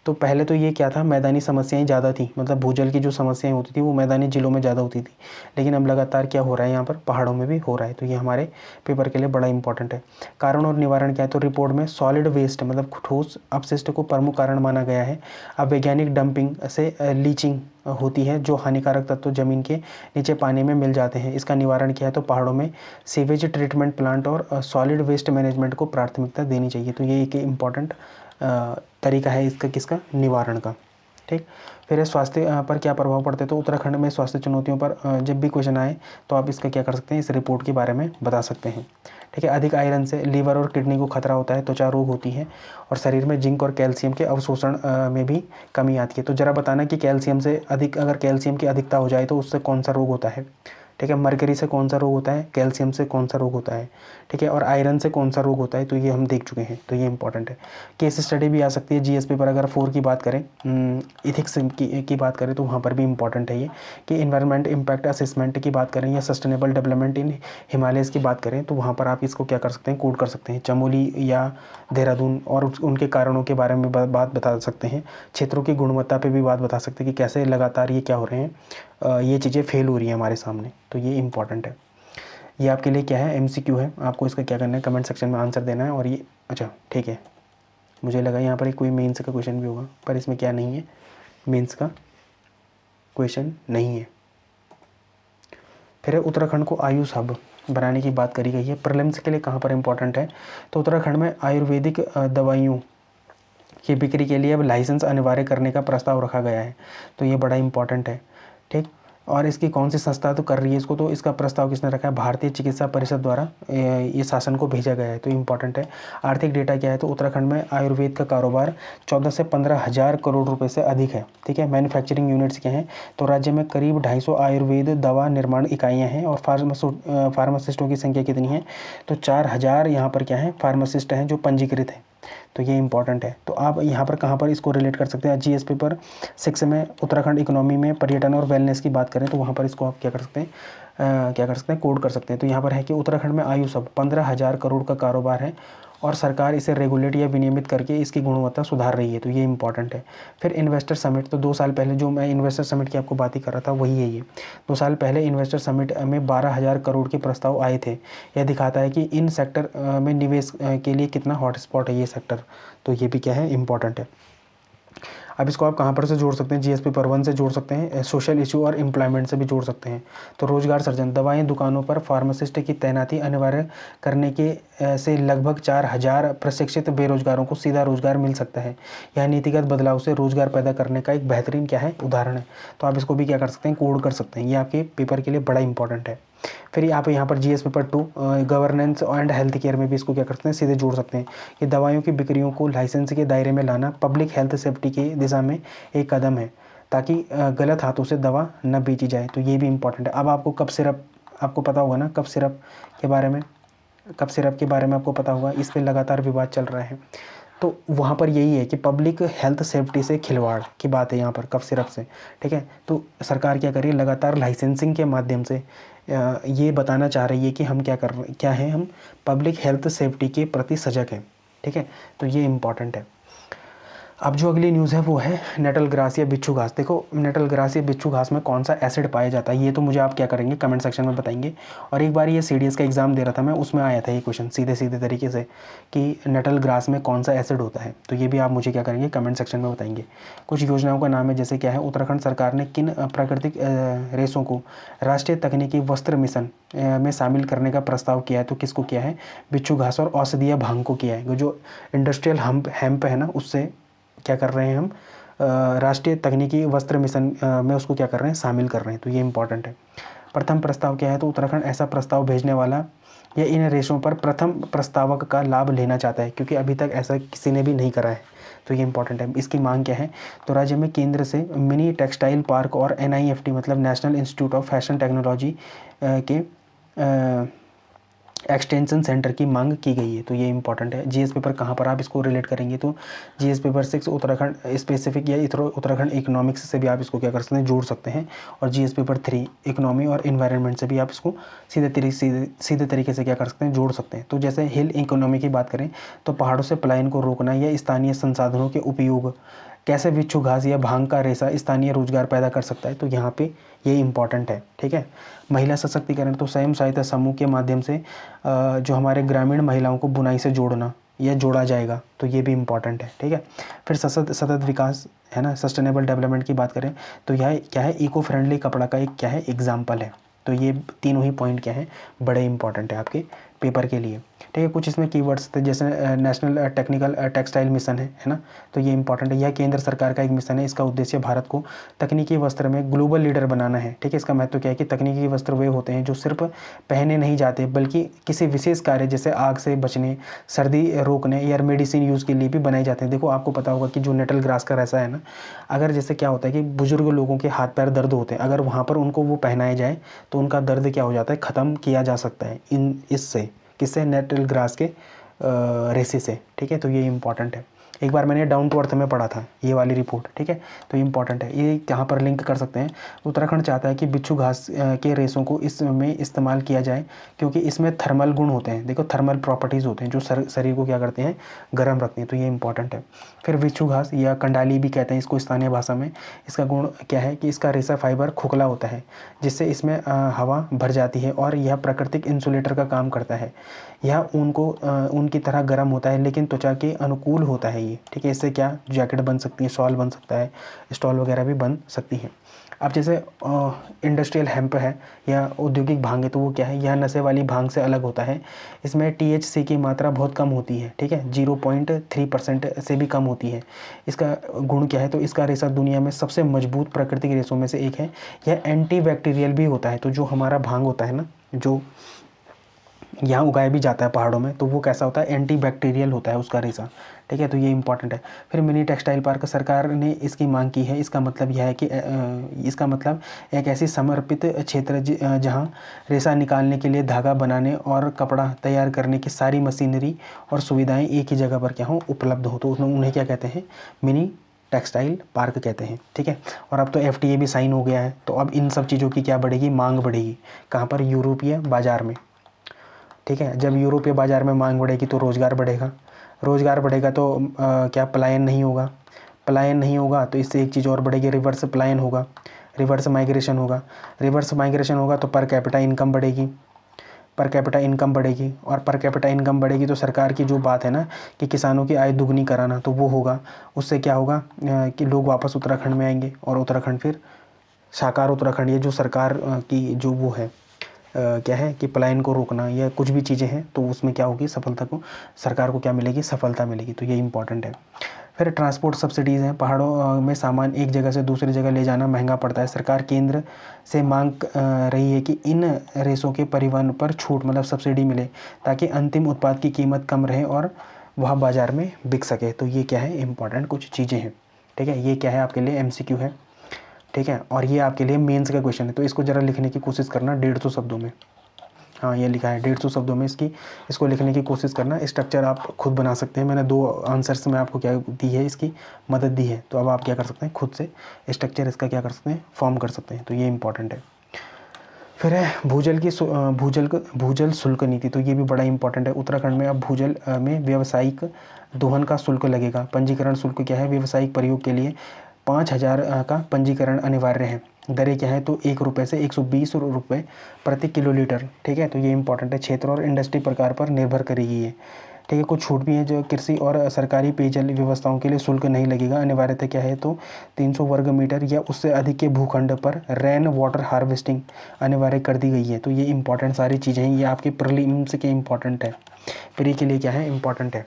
तो पहले तो ये क्या था, मैदानी समस्याएं ज़्यादा थी, मतलब भूजल की जो समस्याएं होती थी वो मैदानी जिलों में ज़्यादा होती थी, लेकिन अब लगातार क्या हो रहा है, यहाँ पर पहाड़ों में भी हो रहा है। तो ये हमारे पेपर के लिए बड़ा इंपॉर्टेंट है। कारण और निवारण क्या है, तो रिपोर्ट में सॉलिड वेस्ट मतलब ठोस अपशिष्ट को प्रमुख कारण माना गया है। अब वैज्ञानिक डंपिंग से लीचिंग होती है, जो हानिकारक तत्व जमीन के नीचे पानी में मिल जाते हैं। इसका निवारण क्या है, तो पहाड़ों में सीवेज ट्रीटमेंट प्लांट और सॉलिड वेस्ट मैनेजमेंट को प्राथमिकता देनी चाहिए। तो ये एक इम्पॉर्टेंट तरीका है इसका, किसका, निवारण का। ठीक, फिर स्वास्थ्य पर क्या प्रभाव पड़ते हैं, तो उत्तराखंड में स्वास्थ्य चुनौतियों पर जब भी क्वेश्चन आए तो आप इसका क्या कर सकते हैं, इस रिपोर्ट के बारे में बता सकते हैं। ठीक है, अधिक आयरन से लीवर और किडनी को खतरा होता है, त्वचा रोग होती है, और शरीर में जिंक और कैल्शियम के अवशोषण में भी कमी आती है। तो जरा बताना कि कैल्शियम से अधिक, अगर कैल्शियम की अधिकता हो जाए तो उससे कौन सा रोग होता है। ठीक है, मरकरी से कौन सा रोग होता है, कैल्शियम से कौन सा रोग होता है, ठीक है, और आयरन से कौन सा रोग होता है, तो ये हम देख चुके हैं। तो ये इंपॉर्टेंट है। केस स्टडी भी आ सकती है जीएस पेपर अगर 4 की बात करें, इथिक्स की बात करें, तो वहाँ पर भी इंपॉर्टेंट है ये, कि इन्वायरमेंट इम्पैक्ट असेसमेंट की बात करें या सस्टेनेबल डेवलपमेंट इन हिमालयस की बात करें, तो वहाँ पर आप इसको क्या कर सकते हैं, कोड कर सकते हैं, चमोली या देहरादून, और उनके कारणों के बारे में बात बता सकते हैं। क्षेत्रों की गुणवत्ता पे भी बात बता सकते हैं कि कैसे लगातार ये क्या हो रहे हैं, ये चीज़ें फेल हो रही हैं हमारे सामने। तो ये इंपॉर्टेंट है। ये आपके लिए क्या है, एमसीक्यू है, आपको इसका क्या करना है, कमेंट सेक्शन में आंसर देना है। और ये अच्छा ठीक है, मुझे लगा यहाँ पर कोई मेंस का क्वेश्चन भी होगा, पर इसमें क्या नहीं है, मेंस का क्वेश्चन नहीं है। फिर उत्तराखंड को आयुष हब बनाने की बात करी गई है। प्रीलिम्स के लिए कहाँ पर इंपॉर्टेंट है, तो उत्तराखंड में आयुर्वेदिक दवाइयों की बिक्री के लिए अब लाइसेंस अनिवार्य करने का प्रस्ताव रखा गया है। तो ये बड़ा इंपॉर्टेंट है। ठीक, और इसकी कौन सी संस्था तो कर रही है इसको, तो इसका प्रस्ताव किसने रखा है, भारतीय चिकित्सा परिषद द्वारा ये शासन को भेजा गया है। तो इंपॉर्टेंट है। आर्थिक डेटा क्या है, तो उत्तराखंड में आयुर्वेद का कारोबार 14 से 15 हज़ार करोड़ रुपए से अधिक है। ठीक है, मैन्युफैक्चरिंग यूनिट्स क्या हैं, तो राज्य में करीब 250 आयुर्वेद दवा निर्माण इकाइयाँ हैं, और फार्मासिस्टों की संख्या कितनी है, तो 4000 यहाँ पर क्या है, फार्मासिस्ट हैं जो पंजीकृत हैं। तो ये इंपॉर्टेंट है। तो आप यहाँ पर कहाँ पर इसको रिलेट कर सकते हैं, जीएस पेपर 6 में उत्तराखंड इकोनॉमी में पर्यटन और वेलनेस की बात करें, तो वहाँ पर इसको आप क्या कर सकते हैं, कोड कर सकते हैं। तो यहाँ पर है कि उत्तराखंड में आयुष हब 15,000 करोड़ का कारोबार है, और सरकार इसे रेगुलेट या विनियमित करके इसकी गुणवत्ता सुधार रही है। तो ये इंपॉर्टेंट है। फिर इन्वेस्टर समिट, तो 2 साल पहले जो मैं इन्वेस्टर समिट की आपको बात ही कर रहा था वही है ये। 2 साल पहले इन्वेस्टर समिट में 12,000 करोड़ के प्रस्ताव आए थे। यह दिखाता है कि इन सेक्टर में निवेश के लिए कितना हॉटस्पॉट है ये सेक्टर। तो ये भी क्या है, इंपॉर्टेंट है। अब इसको आप कहाँ पर से जोड़ सकते हैं, जीएस पेपर 1 से जोड़ सकते हैं, सोशल इशू और एम्प्लॉयमेंट से भी जोड़ सकते हैं। तो रोजगार सृजन, दवाएं दुकानों पर फार्मासिस्ट की तैनाती अनिवार्य करने के से लगभग 4000 प्रशिक्षित बेरोजगारों को सीधा रोजगार मिल सकता है। यह नीतिगत बदलाव से रोजगार पैदा करने का एक बेहतरीन क्या है, उदाहरण है। तो आप इसको भी क्या कर सकते हैं, कोड कर सकते हैं। ये आपके पेपर के लिए बड़ा इंपॉर्टेंट है। फिर आप यहाँ पर GS paper 2 governance and health care में भी इसको क्या करते हैं, सीधे जोड़ सकते हैं कि दवाइयों की बिक्रियों को लाइसेंस के दायरे में लाना पब्लिक हेल्थ सेफ्टी की दिशा में एक कदम है, ताकि गलत हाथों से दवा न बेची जाए। तो ये भी इंपॉर्टेंट है। अब आपको कफ सिरप, आपको पता होगा ना कफ सिरप के बारे में, आपको पता होगा, इस पर लगातार विवाद चल रहा है। तो वहाँ पर यही है कि पब्लिक हेल्थ सेफ्टी से खिलवाड़ की बात है यहाँ पर कफ सिरप से। ठीक है, तो सरकार क्या कर रही है, लगातार लाइसेंसिंग के माध्यम से ये बताना चाह रही है कि हम क्या हैं, हम पब्लिक हेल्थ सेफ्टी के प्रति सजग हैं। ठीक है, तो ये इंपॉर्टेंट है। अब जो अगली न्यूज़ है वो है नेटल ग्रास या बिच्छू घास। देखो, नेटल ग्रास या बिच्छू घास में कौन सा एसिड पाया जाता है, ये तो मुझे आप क्या करेंगे, कमेंट सेक्शन में बताएंगे। और एक बार ये सीडीएस का एग्जाम दे रहा था मैं, उसमें आया था ये क्वेश्चन सीधे तरीके से कि नेटल ग्रास में कौन सा एसिड होता है। तो ये भी आप मुझे क्या करेंगे, कमेंट सेक्शन में बताएंगे। कुछ योजनाओं का नाम है, जैसे क्या है, उत्तराखंड सरकार ने किन प्राकृतिक रेसों को राष्ट्रीय तकनीकी वस्त्र मिशन में शामिल करने का प्रस्ताव किया है। तो किसको किया है, बिच्छू घास और औषधीय भांग को किया है। जो इंडस्ट्रियल हेम्प है ना, उससे क्या कर रहे हैं हम, राष्ट्रीय तकनीकी वस्त्र मिशन में उसको क्या कर रहे हैं, शामिल कर रहे हैं। तो ये इंपॉर्टेंट है। प्रथम प्रस्ताव क्या है, तो उत्तराखंड ऐसा प्रस्ताव भेजने वाला या इन रेशों पर प्रथम प्रस्तावक का लाभ लेना चाहता है, क्योंकि अभी तक ऐसा किसी ने भी नहीं करा है। तो ये इंपॉर्टेंट है। इसकी मांग क्या है, तो राज्य में केंद्र से मिनी टेक्सटाइल पार्क और NIFT मतलब national institute of fashion technology के एक्सटेंशन सेंटर की मांग की गई है। तो ये इंपॉर्टेंट है। जीएस पेपर कहाँ पर आप इसको रिलेट करेंगे, तो जीएस पेपर 6 उत्तराखंड स्पेसिफिक या उत्तराखंड इकोनॉमिक्स से भी आप इसको क्या कर सकते हैं, जोड़ सकते हैं। और जीएस पेपर 3 इकोनॉमी और इन्वायरमेंट से भी आप इसको सीधे तरीके से क्या कर सकते हैं, जोड़ सकते हैं। तो जैसे हिल इकोनॉमी की बात करें, तो पहाड़ों से पलायन को रोकना या स्थानीय संसाधनों के उपयोग कैसे बिच्छू घास या भांग का रेशा स्थानीय रोजगार पैदा कर सकता है, तो यहाँ पे ये इम्पॉर्टेंट है। ठीक है, महिला सशक्तिकरण, तो स्वयं सहायता समूह के माध्यम से जो हमारे ग्रामीण महिलाओं को बुनाई से जोड़ना या जोड़ा जाएगा, तो ये भी इम्पॉर्टेंट है। ठीक है, फिर सतत विकास है ना, सस्टेनेबल डेवलपमेंट की बात करें तो यह क्या है, इको फ्रेंडली कपड़ा का एक क्या है एग्जाम्पल है। तो ये तीनों ही पॉइंट क्या है, बड़े इंपॉर्टेंट है आपके पेपर के लिए। ठीक है, कुछ इसमें कीवर्ड्स थे, जैसे नेशनल टेक्निकल टेक्सटाइल मिशन है ना, तो ये इंपॉर्टेंट है। यह केंद्र सरकार का एक मिशन है, इसका उद्देश्य भारत को तकनीकी वस्त्र में ग्लोबल लीडर बनाना है। ठीक है, इसका महत्व क्या है कि तकनीकी वस्त्र वे होते हैं जो सिर्फ पहने नहीं जाते, बल्कि किसी विशेष कार्य जैसे आग से बचने, सर्दी रोकने या मेडिसिन यूज़ के लिए भी बनाए जाते हैं। देखो आपको पता होगा कि जो नेटल ग्रास का रेशा है ना, अगर जैसे क्या होता है कि बुजुर्ग लोगों के हाथ पैर दर्द होते हैं, अगर वहाँ पर उनको वो पहनाया जाए तो उनका दर्द क्या हो जाता है, ख़त्म किया जा सकता है इससे, किससे, नेटल ग्रास के रेसे से। ठीक है, तो ये इंपॉर्टेंट है। एक बार मैंने डाउन टू अर्थ में पढ़ा था ये वाली रिपोर्ट। ठीक है, तो इंपॉर्टेंट है, ये यहाँ पर लिंक कर सकते हैं। उत्तराखंड चाहता है कि बिच्छू घास के रेशों को इसमें इस्तेमाल किया जाए, क्योंकि इसमें थर्मल गुण होते हैं। देखो थर्मल प्रॉपर्टीज़ होते हैं जो शरीर को क्या करते हैं, गर्म रखते हैं, तो ये इंपॉर्टेंट है। फिर बिच्छू घास या कंडाली भी कहते हैं इसको स्थानीय भाषा में, इसका गुण क्या है कि इसका रेशा फाइबर खोखला होता है, जिससे इसमें हवा भर जाती है और यह प्राकृतिक इंसुलेटर का काम करता है। यह ऊन की तरह गर्म होता है, लेकिन त्वचा के अनुकूल होता है ये। ठीक है, इससे क्या जैकेट बन सकती है, शॉल बन सकता है, स्टॉल वगैरह भी बन सकती हैं। अब जैसे इंडस्ट्रियल हेम्प है या औद्योगिक भांग है, तो वो क्या है, यह नशे वाली भांग से अलग होता है। इसमें THC की मात्रा बहुत कम होती है। ठीक है, 0.3% से भी कम होती है। इसका गुण क्या है, तो इसका रेशा दुनिया में सबसे मजबूत प्राकृतिक रेशों में से एक है। यह एंटी बैक्टीरियल भी होता है। तो जो हमारा भांग होता है ना, जो यहाँ उगाया भी जाता है पहाड़ों में, तो वो कैसा होता है, एंटी बैक्टीरियल होता है उसका रेशा। ठीक है, तो ये इंपॉर्टेंट है। फिर मिनी टेक्सटाइल पार्क, सरकार ने इसकी मांग की है। इसका मतलब यह है कि इसका मतलब एक ऐसी समर्पित क्षेत्र जहाँ रेशा निकालने के लिए धागा बनाने और कपड़ा तैयार करने की सारी मशीनरी और सुविधाएं एक ही जगह पर क्या हो, उपलब्ध हो, तो उन्हें क्या कहते हैं, मिनी टेक्सटाइल पार्क कहते हैं। ठीक है, और अब तो FTA भी साइन हो गया है, तो अब इन सब चीज़ों की क्या बढ़ेगी, मांग बढ़ेगी। कहाँ पर, यूरोपीय बाज़ार में। ठीक है, जब यूरोपीय बाज़ार में मांग बढ़ेगी तो रोज़गार बढ़ेगा, रोज़गार बढ़ेगा तो क्या पलायन नहीं होगा, पलायन नहीं होगा तो इससे एक चीज़ और बढ़ेगी, रिवर्स पलायन होगा, रिवर्स माइग्रेशन होगा, रिवर्स माइग्रेशन होगा तो पर कैपिटा इनकम बढ़ेगी, पर कैपिटा इनकम बढ़ेगी, और पर कैपिटा इनकम बढ़ेगी तो सरकार की जो बात है ना कि किसानों की आय दुगनी कराना, तो वो होगा। उससे क्या होगा कि लोग वापस उत्तराखंड में आएंगे, और उत्तराखंड फिर साकार उत्तराखंड, ये जो सरकार की जो वो है क्या है कि पलायन को रोकना या कुछ भी चीज़ें हैं, तो उसमें क्या होगी, सफलता को, सरकार को क्या मिलेगी, सफलता मिलेगी। तो ये इंपॉर्टेंट है। फिर ट्रांसपोर्ट सब्सिडीज़ हैं, पहाड़ों में सामान एक जगह से दूसरी जगह ले जाना महंगा पड़ता है। सरकार केंद्र से मांग रही है कि इन रेसों के परिवहन पर छूट, मतलब सब्सिडी मिले, ताकि अंतिम उत्पाद की कीमत कम रहे और वह बाज़ार में बिक सके। तो ये क्या है, इंपॉर्टेंट कुछ चीज़ें हैं। ठीक है, ये क्या है, आपके लिए MCQ है। ठीक है, और ये आपके लिए मेंस का क्वेश्चन है, तो इसको ज़रा लिखने की कोशिश करना 150 शब्दों में। हाँ, ये लिखा है 150 शब्दों में, इसको लिखने की कोशिश करना। स्ट्रक्चर आप खुद बना सकते हैं, मैंने 2 आंसर्स में आपको क्या दी है, इसकी मदद दी है, तो अब आप क्या कर सकते हैं, खुद से स्ट्रक्चर इसका क्या कर सकते हैं, फॉर्म कर सकते हैं। तो ये इंपॉर्टेंट है। फिर है भूजल शुल्क नीति, तो ये भी बड़ा इंपॉर्टेंट है। उत्तराखंड में अब भूजल में व्यावसायिक दोहन का शुल्क लगेगा। पंजीकरण शुल्क क्या है, व्यावसायिक प्रयोग के लिए 5,000 का पंजीकरण अनिवार्य है। दरें क्या है, तो ₹1 से 120 रुपये प्रति किलोलीटर। ठीक है, तो ये इंपॉर्टेंट है। क्षेत्र और इंडस्ट्री प्रकार पर निर्भर करेगी ये। ठीक है, कुछ छूट भी है, जो कृषि और सरकारी पेयजल व्यवस्थाओं के लिए शुल्क नहीं लगेगा। अनिवार्यता क्या है, तो 300 वर्ग मीटर या उससे अधिक के भूखंड पर रेन वाटर हार्वेस्टिंग अनिवार्य कर दी गई है। तो ये इंपॉर्टेंट सारी चीज़ें हैं, ये आपके प्रीलिम्स के इंपॉर्टेंट है, प्री के लिए क्या है, इंपॉर्टेंट है।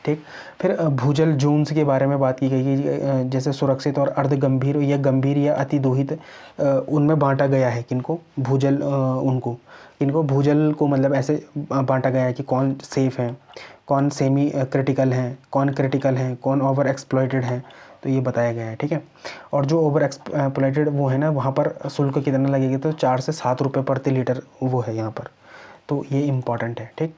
ठीक, फिर भूजल जोन्स के बारे में बात की गई है, जैसे सुरक्षित और अर्ध गंभीर या गंभीर या अति दोहित, उनमें बांटा गया है किनको, भूजल किनको भूजल को मतलब ऐसे बांटा गया है कि कौन सेफ़ है, कौन सेमी क्रिटिकल हैं, कौन क्रिटिकल हैं, कौन ओवर एक्सप्लॉइटेड है, तो ये बताया गया है। ठीक है, और जो ओवर एक्सप्लॉइटेड वो है ना, वहाँ पर शुल्क कितना लगेगा, तो 4 से 7 रुपये प्रति लीटर वो है यहाँ पर, तो ये इंपॉर्टेंट है। ठीक,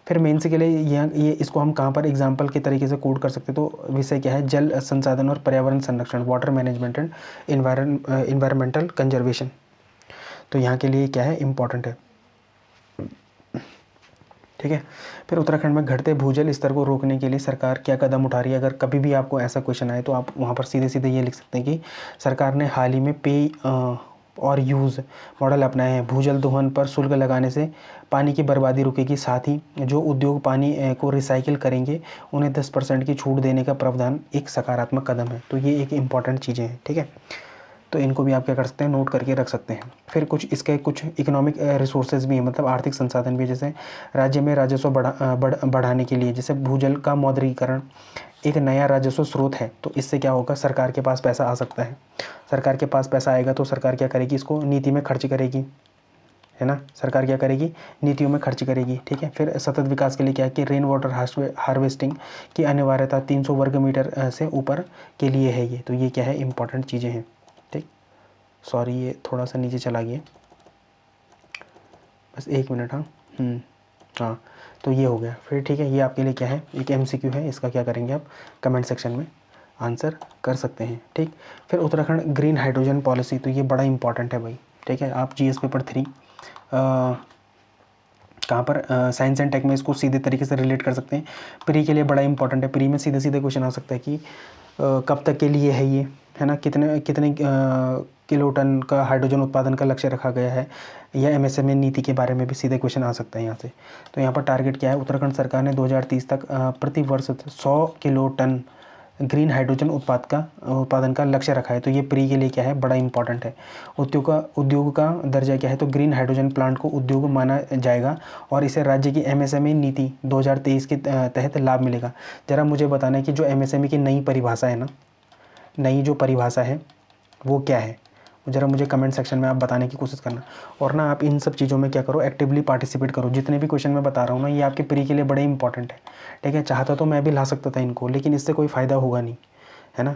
फिर मेंस के लिए ये इसको हम कहाँ पर एग्जाम्पल के तरीके से कोड कर सकते हैं, तो विषय क्या है, जल संसाधन और पर्यावरण संरक्षण, water management and environmental conservation. तो यहाँ के लिए क्या है, इम्पॉर्टेंट है। ठीक है। फिर उत्तराखंड में घटते भूजल स्तर को रोकने के लिए सरकार क्या कदम उठा रही है। अगर कभी भी आपको ऐसा क्वेश्चन आए तो आप वहाँ पर सीधे सीधे ये लिख सकते हैं कि सरकार ने हाल ही में पे और यूज़ मॉडल अपनाए हैं। भूजल दोहन पर शुल्क लगाने से पानी की बर्बादी रुकेगी, साथ ही जो उद्योग पानी को रिसाइकिल करेंगे उन्हें 10% की छूट देने का प्रावधान एक सकारात्मक कदम है। तो ये एक इम्पॉर्टेंट चीज़ें हैं, ठीक है। तो इनको भी आप क्या कर सकते हैं, नोट करके रख सकते हैं। फिर इसके कुछ इकोनॉमिक रिसोर्सेज भी हैं, मतलब आर्थिक संसाधन भी, जैसे राज्य में राजस्व बढ़ाने के लिए, जैसे भूजल का मौद्रीकरण एक नया राजस्व स्रोत है। तो इससे क्या होगा, सरकार के पास पैसा आ सकता है। सरकार के पास पैसा आएगा तो सरकार क्या करेगी, इसको नीति में खर्च करेगी, है ना। सरकार क्या करेगी, नीतियों में खर्च करेगी, ठीक है। फिर सतत विकास के लिए क्या है कि रेन वाटर हार्वेस्टिंग की अनिवार्यता 300 वर्ग मीटर से ऊपर के लिए है ये। तो ये क्या है, इंपॉर्टेंट चीज़ें हैं, ठीक। सॉरी ये थोड़ा सा नीचे चला गया, बस 1 मिनट। हाँ हाँ, तो ये हो गया फिर, ठीक है। ये आपके लिए क्या है, एक MCQ है, इसका क्या करेंगे आप कमेंट सेक्शन में आंसर कर सकते हैं, ठीक। फिर उत्तराखंड ग्रीन हाइड्रोजन पॉलिसी, तो ये बड़ा इंपॉर्टेंट है भाई, ठीक है। आप GS पेपर 3 कहाँ पर साइंस एंड टेक में इसको सीधे तरीके से रिलेट कर सकते हैं। प्री के लिए बड़ा इंपॉर्टेंट है। प्री में सीधे सीधे क्वेश्चन आ सकता है कि कब तक के लिए है ये, है ना, कितने कितने किलो टन का हाइड्रोजन उत्पादन का लक्ष्य रखा गया है, या MSME नीति के बारे में भी सीधे क्वेश्चन आ सकता है यहाँ से। तो यहाँ पर टारगेट क्या है, उत्तराखंड सरकार ने 2030 तक प्रति वर्ष 100 किलो टन ग्रीन हाइड्रोजन उत्पादन का लक्ष्य रखा है। तो ये प्री के लिए क्या है, बड़ा इंपॉर्टेंट है। उद्योग का दर्जा क्या है, तो ग्रीन हाइड्रोजन प्लांट को उद्योग माना जाएगा और इसे राज्य की MSME नीति 2023 के तहत लाभ मिलेगा। ज़रा मुझे बताना है कि जो MSME की नई परिभाषा है ना, नई जो परिभाषा है वो क्या है, ज़रा मुझे कमेंट सेक्शन में आप बताने की कोशिश करना। और ना आप इन सब चीज़ों में क्या करो, एक्टिवली पार्टिसिपेट करो। जितने भी क्वेश्चन मैं बता रहा हूँ ना, ये आपके प्री के लिए बड़े इंपॉर्टेंट है, ठीक है। चाहता तो मैं भी ला सकता था इनको, लेकिन इससे कोई फ़ायदा होगा नहीं, है ना।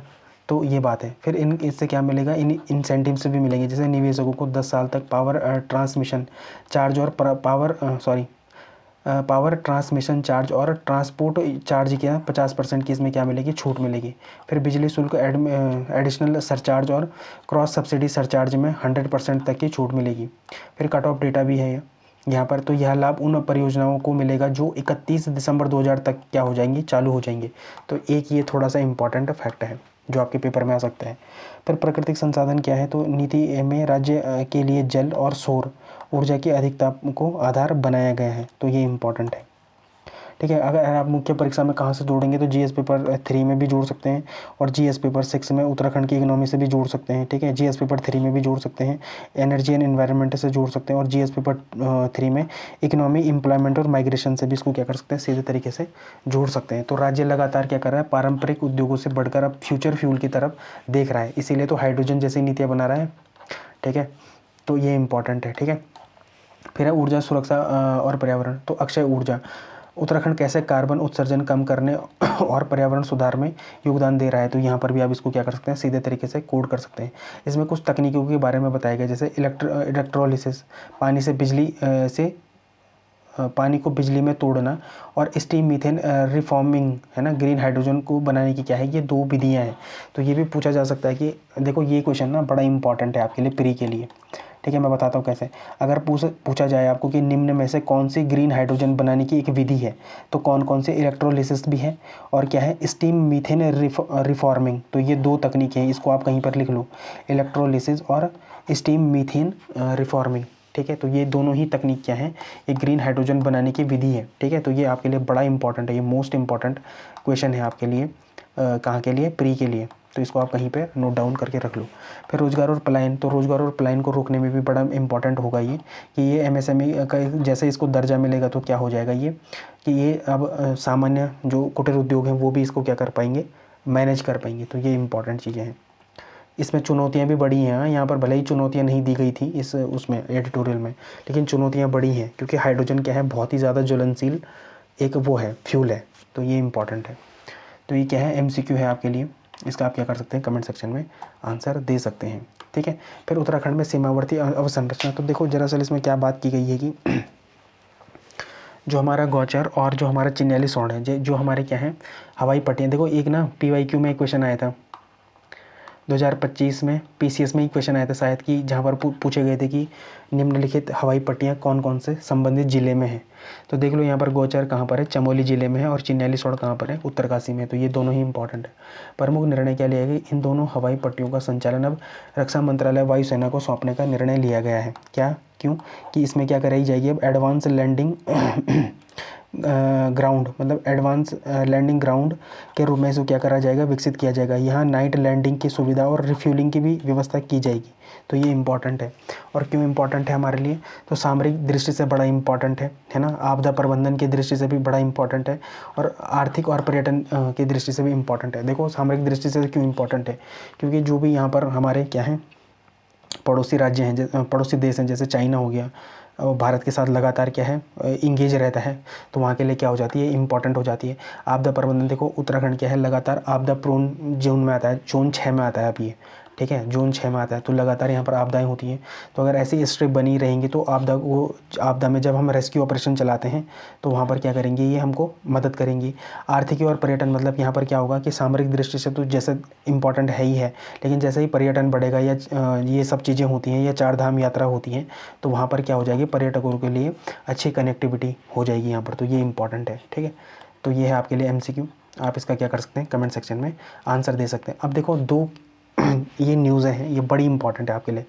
तो ये बात है। फिर इससे क्या मिलेगा, इन इंसेंटिव्स भी मिलेंगे, जैसे निवेशकों को 10 साल तक पावर ट्रांसमिशन चार्ज और ट्रांसपोर्ट चार्ज क्या 50% की इसमें क्या मिलेगी, छूट मिलेगी। फिर बिजली शुल्क एडिशनल सरचार्ज और क्रॉस सब्सिडी सरचार्ज में 100% तक की छूट मिलेगी। फिर कट ऑफ डेटा भी है यहाँ पर। तो यह लाभ उन परियोजनाओं को मिलेगा जो 31 दिसंबर 2000 तक क्या हो जाएंगी, चालू हो जाएंगे। तो एक ये थोड़ा सा इंपॉर्टेंट फैक्ट है जो आपके पेपर में आ सकता है। फिर प्राकृतिक संसाधन क्या है, तो नीति में राज्य के लिए जल और सौर ऊर्जा की अधिकता को आधार बनाया गया है। तो ये इंपॉर्टेंट है, ठीक है। अगर आप मुख्य परीक्षा में कहाँ से जोड़ेंगे, तो GS पेपर 3 में भी जोड़ सकते हैं और GS पेपर 6 में उत्तराखंड की इकोनॉमी से भी जोड़ सकते हैं, ठीक है। GS पेपर 3 में भी जोड़ सकते हैं, एनर्जी एंड एनवायरनमेंट से जोड़ सकते हैं, और GS पेपर 3 में इकोनॉमी, एम्प्लॉयमेंट और माइग्रेशन से भी इसको क्या कर सकते हैं, सीधे तरीके से जोड़ सकते हैं। तो राज्य लगातार क्या कर रहा है, पारंपरिक उद्योगों से बढ़कर अब फ्यूचर फ्यूल की तरफ देख रहा है, इसीलिए तो हाइड्रोजन जैसी नीतियाँ बना रहा है, ठीक है। तो ये इंपॉर्टेंट है, ठीक है। फिर है ऊर्जा सुरक्षा और पर्यावरण। तो अक्षय ऊर्जा, उत्तराखंड कैसे कार्बन उत्सर्जन कम करने और पर्यावरण सुधार में योगदान दे रहा है। तो यहाँ पर भी आप इसको क्या कर सकते हैं, सीधे तरीके से कोड कर सकते हैं। इसमें कुछ तकनीकों के बारे में बताया गया, जैसे इलेक्ट्रोलिसिस, पानी को बिजली में तोड़ना, और स्टीम मीथेन रिफॉर्मिंग, है ना, ग्रीन हाइड्रोजन को बनाने की क्या है, ये 2 विधियाँ हैं। तो ये भी पूछा जा सकता है कि देखो ये क्वेश्चन ना बड़ा इंपॉर्टेंट है आपके लिए प्री के लिए, ठीक है। मैं बताता हूँ कैसे। अगर पूछा जाए आपको कि निम्न में से कौन सी ग्रीन हाइड्रोजन बनाने की एक विधि है, तो कौन कौन से, इलेक्ट्रोलिसिस भी है और क्या है, स्टीम मीथेन रिफॉर्मिंग। तो ये 2 तकनीकें हैं, इसको आप कहीं पर लिख लो, इलेक्ट्रोलिसिस और स्टीम मीथेन रिफॉर्मिंग, ठीक है। तो ये दोनों ही तकनीक क्या हैं, एक ग्रीन हाइड्रोजन बनाने की विधि है, ठीक है। तो ये आपके लिए बड़ा इंपॉर्टेंट है, ये मोस्ट इंपॉर्टेंट क्वेश्चन है आपके लिए, कहाँ के लिए, प्री के लिए। तो इसको आप कहीं पे नोट डाउन करके रख लो। फिर रोजगार और पलायन, तो रोजगार और पलायन को रोकने में भी बड़ा इंपॉर्टेंट होगा ये, कि ये MSME का जैसे इसको दर्जा मिलेगा तो क्या हो जाएगा ये, कि ये अब सामान्य जो कुटीर उद्योग हैं वो भी इसको क्या कर पाएंगे, मैनेज कर पाएंगे। तो ये इंपॉर्टेंट चीज़ें हैं। इसमें चुनौतियाँ भी बड़ी हैं, यहाँ पर भले ही चुनौतियाँ नहीं दी गई थी इस उसमें एडिटोरियल में, लेकिन चुनौतियाँ बड़ी हैं, क्योंकि हाइड्रोजन क्या है, बहुत ही ज़्यादा ज्वलनशील एक वो है, फ्यूल है। तो ये इंपॉर्टेंट है। तो ये क्या है, MCQ है आपके लिए, इसका आप क्या कर सकते हैं, कमेंट सेक्शन में आंसर दे सकते हैं, ठीक है। फिर उत्तराखंड में सीमावर्ती अवसंरचना, तो देखो दरअसल इसमें क्या बात की गई है कि जो हमारा गौचर और जो हमारा चिन्याली सौंड है, जो हमारे क्या है, हवाई पट्टियाँ। देखो एक ना PYQ में एक क्वेश्चन आया था 2025 में पीसीएस में ही क्वेश्चन आया था शायद कि जहाँ पर पूछे गए थे कि निम्नलिखित हवाई पट्टियाँ कौन कौन से संबंधित जिले में हैं। तो देख लो यहाँ पर गोचर कहाँ पर है, चमोली जिले में है, और चिन्यालीसौड़ कहाँ पर है, उत्तरकाशी में है। तो ये दोनों ही इंपॉर्टेंट है। प्रमुख निर्णय क्या लिया गया, इन दोनों हवाई पट्टियों का संचालन अब रक्षा मंत्रालय वायुसेना को सौंपने का निर्णय लिया गया है। क्या, क्यों कि इसमें क्या कराई जाएगी अब, एडवांस लैंडिंग ग्राउंड, मतलब एडवांस लैंडिंग ग्राउंड के रूप में इसको क्या करा जाएगा, विकसित किया जाएगा। यहाँ नाइट लैंडिंग की सुविधा और रिफ्यूलिंग की भी व्यवस्था की जाएगी। तो ये इंपॉर्टेंट है। और क्यों इंपॉर्टेंट है हमारे लिए, तो सामरिक दृष्टि से बड़ा इंपॉर्टेंट है ना, आपदा प्रबंधन की दृष्टि से भी बड़ा इंपॉर्टेंट है, और आर्थिक और पर्यटन की दृष्टि से भी इंपॉर्टेंट है। देखो सामरिक दृष्टि से क्यों इंपॉर्टेंट है, क्योंकि जो भी यहाँ पर हमारे क्या हैं पड़ोसी राज्य हैं, पड़ोसी देश हैं, जैसे चाइना हो गया, और भारत के साथ लगातार क्या है इंगेज रहता है, तो वहाँ के लिए क्या हो जाती है, इंपॉर्टेंट हो जाती है। आपदा प्रबंधन देखो उत्तराखंड क्या है, लगातार आपदा प्रोन जोन में आता है, जोन 6 में आता है अब ये, ठीक है, जोन 6 में आता है। तो लगातार यहाँ पर आपदाएं होती हैं। तो अगर ऐसी स्ट्रिप बनी रहेंगी तो आपदा में जब हम रेस्क्यू ऑपरेशन चलाते हैं तो वहाँ पर क्या करेंगे, ये हमको मदद करेंगी। आर्थिकी और पर्यटन, मतलब यहाँ पर क्या होगा कि सामरिक दृष्टि से तो जैसे इंपॉर्टेंट है ही है, लेकिन जैसे ही पर्यटन बढ़ेगा या ये सब चीज़ें होती हैं या 4 धाम यात्रा होती हैं, तो वहाँ पर क्या हो जाएगी, पर्यटकों के लिए अच्छी कनेक्टिविटी हो जाएगी यहाँ पर। तो ये इंपॉर्टेंट है, ठीक है। तो ये है आपके लिए MCQ। आप इसका क्या कर सकते हैं, कमेंट सेक्शन में आंसर दे सकते हैं। अब देखो दो ये न्यूज़ हैं, ये बड़ी इंपॉर्टेंट है आपके लिए।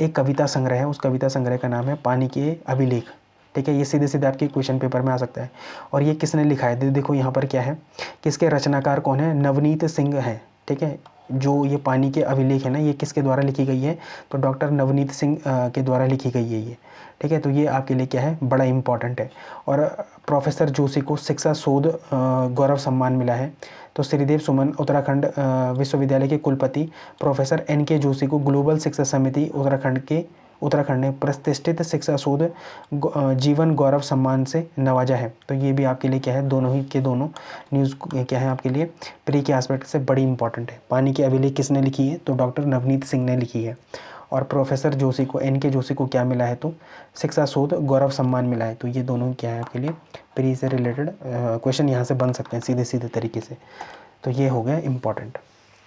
एक कविता संग्रह है, उस कविता संग्रह का नाम है पानी के अभिलेख, ठीक है। ये सीधे सीधे आपके क्वेश्चन पेपर में आ सकता है। और ये किसने लिखा है, देखो यहाँ पर क्या है, किसके रचनाकार कौन है, नवनीत सिंह है, ठीक है। जो ये पानी के अभिलेख है ना, ये किसके द्वारा लिखी गई है, तो डॉक्टर नवनीत सिंह के द्वारा लिखी गई है ये, ठीक है। तो ये आपके लिए क्या है, बड़ा इंपॉर्टेंट है। और प्रोफेसर जोशी को शिक्षा शोध गौरव सम्मान मिला है। तो श्रीदेव सुमन उत्तराखंड विश्वविद्यालय के कुलपति प्रोफेसर NK जोशी को ग्लोबल शिक्षा समिति उत्तराखंड ने प्रतिष्ठित शिक्षा शोध जीवन गौरव सम्मान से नवाजा है। तो ये भी आपके लिए क्या है, दोनों ही के दोनों न्यूज़ क्या है आपके लिए प्री के एस्पेक्ट से बड़ी इंपॉर्टेंट है। पानी की अभिलेख किसने लिखी है, तो डॉक्टर नवनीत सिंह ने लिखी है। और प्रोफेसर जोशी को NK जोशी को क्या मिला है, तो शिक्षा शोध गौरव सम्मान मिला है। तो ये दोनों क्या है आपके लिए प्री से रिलेटेड क्वेश्चन यहाँ से बन सकते हैं सीधे सीधे तरीके से। तो ये हो गया इंपॉर्टेंट।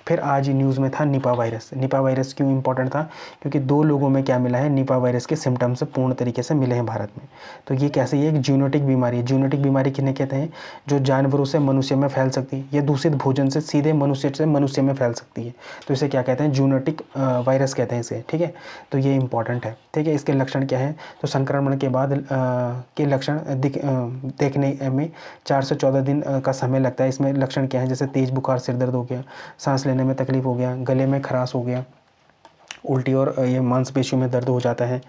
फिर आज न्यूज़ में था निपा वायरस। निपा वायरस क्यों इंपॉर्टेंट था, क्योंकि 2 लोगों में क्या मिला है, निपा वायरस के सिम्टम्स पूर्ण तरीके से मिले हैं भारत में। तो ये कैसे, ये एक जूनोटिक बीमारी है। जूनोटिक बीमारी किन्हें कहते हैं, जो जानवरों से मनुष्य में फैल सकती है या दूषित भोजन से सीधे मनुष्य से मनुष्य में फैल सकती है। तो इसे क्या कहते हैं, जूनोटिक वायरस कहते हैं इसे, ठीक है। तो ये इंपॉर्टेंट है, ठीक है। इसके लक्षण क्या है, तो संक्रमण के बाद के लक्षण देखने में 4 से 14 दिन का समय लगता है। इसमें लक्षण क्या है, जैसे तेज बुखार, सिर दर्द हो गया, सांस लेने में तकलीफ हो गया, गले में खराश हो गया, उल्टी और ये मांसपेशियों में दर्द हो जाता है,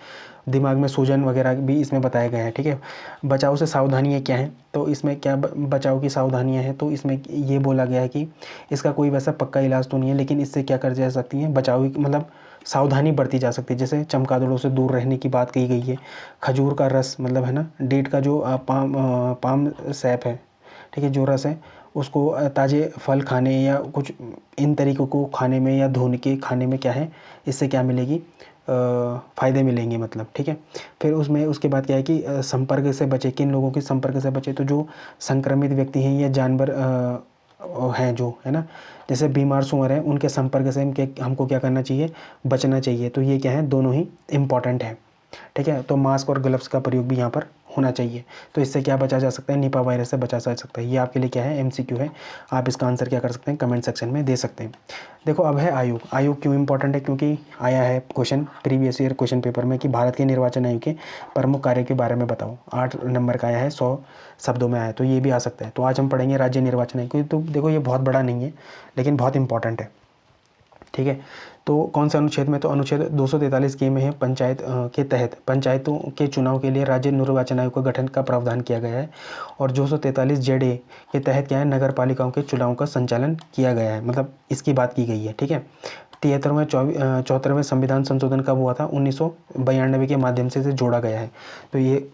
दिमाग में सूजन वगैरह भी इसमें बताया गया है, ठीक है। बचाव से सावधानियाँ क्या हैं, तो इसमें क्या बचाव की सावधानियाँ हैं, तो इसमें ये बोला गया है कि इसका कोई वैसा पक्का इलाज तो नहीं है, लेकिन इससे क्या कर जा सकती है, बचाव मतलब सावधानी बरती जा सकती है। जैसे चमगादड़ों से दूर रहने की बात कही गई है। खजूर का रस, मतलब है ना, डेट का जो पाम सैप है, ठीक है, जो रस है उसको ताज़े फल खाने या कुछ इन तरीक़ों को खाने में या धोने के खाने में क्या है, इससे क्या मिलेगी, फ़ायदे मिलेंगे, मतलब, ठीक है। फिर उसमें उसके बाद क्या है कि संपर्क से बचे, किन लोगों के संपर्क से बचे, तो जो संक्रमित व्यक्ति हैं या जानवर हैं जो, है ना, जैसे बीमार सूअर हैं, उनके संपर्क से हमको क्या करना चाहिए, बचना चाहिए। तो ये क्या है, दोनों ही इम्पॉर्टेंट है, ठीक है। तो मास्क और ग्लव्स का प्रयोग भी यहाँ पर होना चाहिए। तो इससे क्या बचा जा सकता है, निपा वायरस से बचा जा सकता है। ये आपके लिए क्या है, MCQ है। आप इसका आंसर क्या कर सकते हैं, कमेंट सेक्शन में दे सकते हैं। देखो अब है आयोग। आयोग क्यों इंपॉर्टेंट है, क्योंकि आया है question previous year question paper में कि भारत के निर्वाचन आयोग के प्रमुख कार्य के बारे में बताओ। 8 नंबर का आया है, 100 शब्दों में आया है, तो ये भी आ सकता है। तो आज हम पढ़ेंगे राज्य निर्वाचन आयोग। तो देखो ये बहुत बड़ा नहीं है, लेकिन बहुत इंपॉर्टेंट है, ठीक है। तो कौन से अनुच्छेद में, तो अनुच्छेद 243 के में है, पंचायत के तहत पंचायतों के चुनाव के लिए राज्य निर्वाचन आयोग का गठन का प्रावधान किया गया है। और 243 ZA के तहत क्या है, नगर पालिकाओं के चुनाव का संचालन किया गया है, मतलब इसकी बात की गई है, ठीक है। 74वें संविधान संशोधन कब हुआ था, 1992 के माध्यम से इसे जोड़ा गया है। तो ये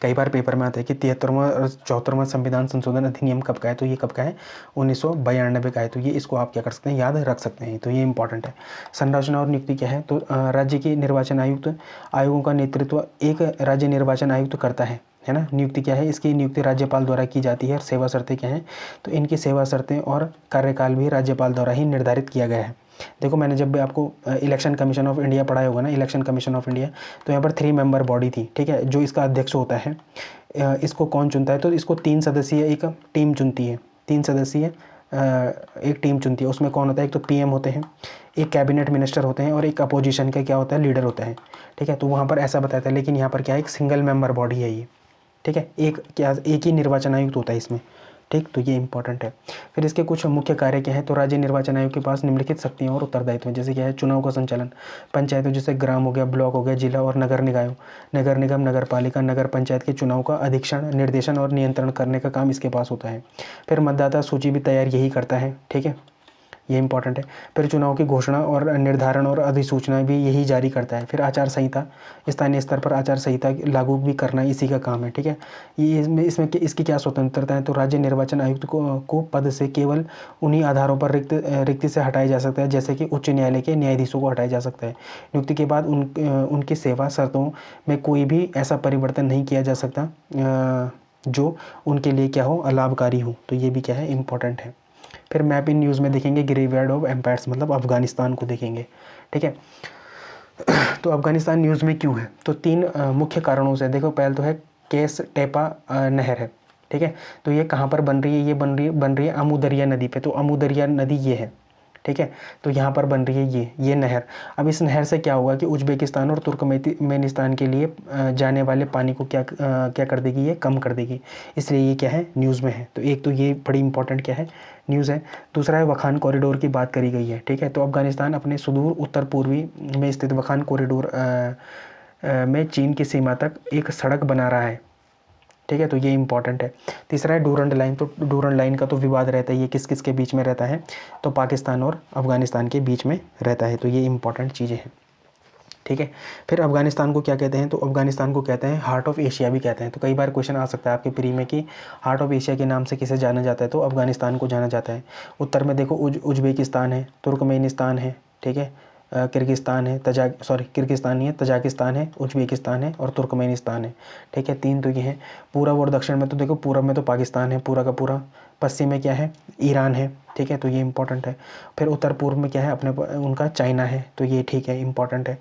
कई बार पेपर में आता है कि 73वां और 74वां संविधान संशोधन अधिनियम कब का है, तो ये कब का है, 1992 का है। तो ये इसको आप क्या कर सकते हैं, याद रख सकते हैं। तो ये इंपॉर्टेंट है। संरचना और नियुक्ति क्या है, तो राज्य के निर्वाचन आयुक्त आयोगों का नेतृत्व एक राज्य निर्वाचन आयुक्त करता है, है ना। नियुक्ति क्या है, इसकी नियुक्ति राज्यपाल द्वारा की जाती है। और सेवा शर्तें क्या हैं, तो इनकी सेवा शर्तें और कार्यकाल भी राज्यपाल द्वारा ही निर्धारित किया गया है। देखो मैंने जब भी आपको इलेक्शन कमीशन ऑफ इंडिया पढ़ाया होगा ना, इलेक्शन कमीशन ऑफ इंडिया, तो यहाँ पर 3 मेंबर बॉडी थी, ठीक है, जो इसका अध्यक्ष होता है। इसको कौन चुनता है, तो इसको 3 सदस्यीय एक टीम चुनती है, 3 सदस्यीय एक टीम चुनती है। उसमें कौन होता है, एक तो पीएम होते हैं, एक कैबिनेट मिनिस्टर होते हैं और एक अपोजिशन का क्या होता है, लीडर होता है, ठीक है। तो वहाँ पर ऐसा बताया था, लेकिन यहाँ पर क्या है, एक सिंगल मेंबर बॉडी है ये, ठीक है, एक ही निर्वाचन आयुक्त होता है इसमें, ठीक। तो ये इंपॉर्टेंट है। फिर इसके कुछ मुख्य कार्य क्या है, तो राज्य निर्वाचन आयोग के पास निम्नलिखित शक्तियाँ और उत्तरदायित्व हैं। जैसे क्या है, चुनाव का संचालन, पंचायतों जैसे ग्राम हो गया, ब्लॉक हो गया, जिला और नगर निकायों, नगर निगम, नगर पालिका, नगर पंचायत के चुनाव का अधीक्षण, निर्देशन और नियंत्रण करने का काम इसके पास होता है। फिर मतदाता सूची भी तैयार यही करता है, ठीक है, ये इंपॉर्टेंट है। फिर चुनाव की घोषणा और निर्धारण और अधिसूचना भी यही जारी करता है। फिर आचार संहिता, स्थानीय स्तर पर आचार संहिता लागू भी करना इसी का काम है, ठीक है। ये इसमें इसकी क्या स्वतंत्रता है, तो राज्य निर्वाचन आयुक्त को पद से केवल उन्हीं आधारों पर रिक्ति से हटाया जा सकता है, जैसे कि उच्च न्यायालय के न्यायाधीशों को हटाया जा सकता है। नियुक्ति के बाद उनकी सेवा शर्तों में कोई भी ऐसा परिवर्तन नहीं किया जा सकता जो उनके लिए क्या हो, अलाभकारी हो। तो ये भी क्या है, इंपॉर्टेंट है। फिर मैप इन न्यूज़ में देखेंगे ग्रेवयार्ड ऑफ एम्पायर्स, मतलब अफगानिस्तान को देखेंगे, ठीक है। तो अफगानिस्तान न्यूज़ में क्यों है, तो 3 मुख्य कारणों से। देखो पहले तो है केस टेपा नहर है, ठीक है। तो ये कहाँ पर बन रही है, ये बन रही है अमू दरिया नदी पे। तो अमू दरिया नदी ये है, ठीक है। तो यहाँ पर बन रही है ये नहर। अब इस नहर से क्या होगा कि उज्बेकिस्तान और तुर्कमेनिस्तान के लिए जाने वाले पानी को क्या कर देगी, ये कम कर देगी। इसलिए ये क्या है, न्यूज़ में है। तो एक तो ये बड़ी इंपॉर्टेंट क्या है, न्यूज़ है। दूसरा है वखान कॉरिडोर की बात करी गई है, ठीक है। तो अफगानिस्तान अपने सुदूर उत्तर पूर्वी में स्थित वखान कॉरिडोर में चीन की सीमा तक एक सड़क बना रहा है, ठीक है। तो ये इंपॉर्टेंट है। तीसरा है डूरंड लाइन। तो डूरंड लाइन का तो विवाद रहता है, ये किस किस के बीच में रहता है, तो पाकिस्तान और अफगानिस्तान के बीच में रहता है। तो ये इंपॉर्टेंट चीज़ें हैं, ठीक है। फिर अफगानिस्तान को क्या कहते हैं, तो अफगानिस्तान को कहते हैं हार्ट ऑफ एशिया भी कहते हैं। तो कई बार क्वेश्चन आ सकता है आपके प्री में कि हार्ट ऑफ एशिया के नाम से किसे जाना जाता है, तो अफगानिस्तान को जाना जाता है। उत्तर में देखो उज्बेकिस्तान है, तुर्कमेनिस्तान है, ठीक है, किर्गिस्तान है, किर्गिस्तान नहीं है, तजाकिस्तान है, उज्बेकिस्तान है और तुर्कमेनिस्तान है, ठीक है। 3 तो ये हैं। पूरब और दक्षिण में तो देखो, पूरब में तो पाकिस्तान है पूरा का पूरा, पश्चिम में क्या है, ईरान है, ठीक है। तो ये इंपॉर्टेंट है। फिर उत्तर पूर्व में क्या है, उनका चाइना है। तो ये ठीक है, इंपॉर्टेंट है।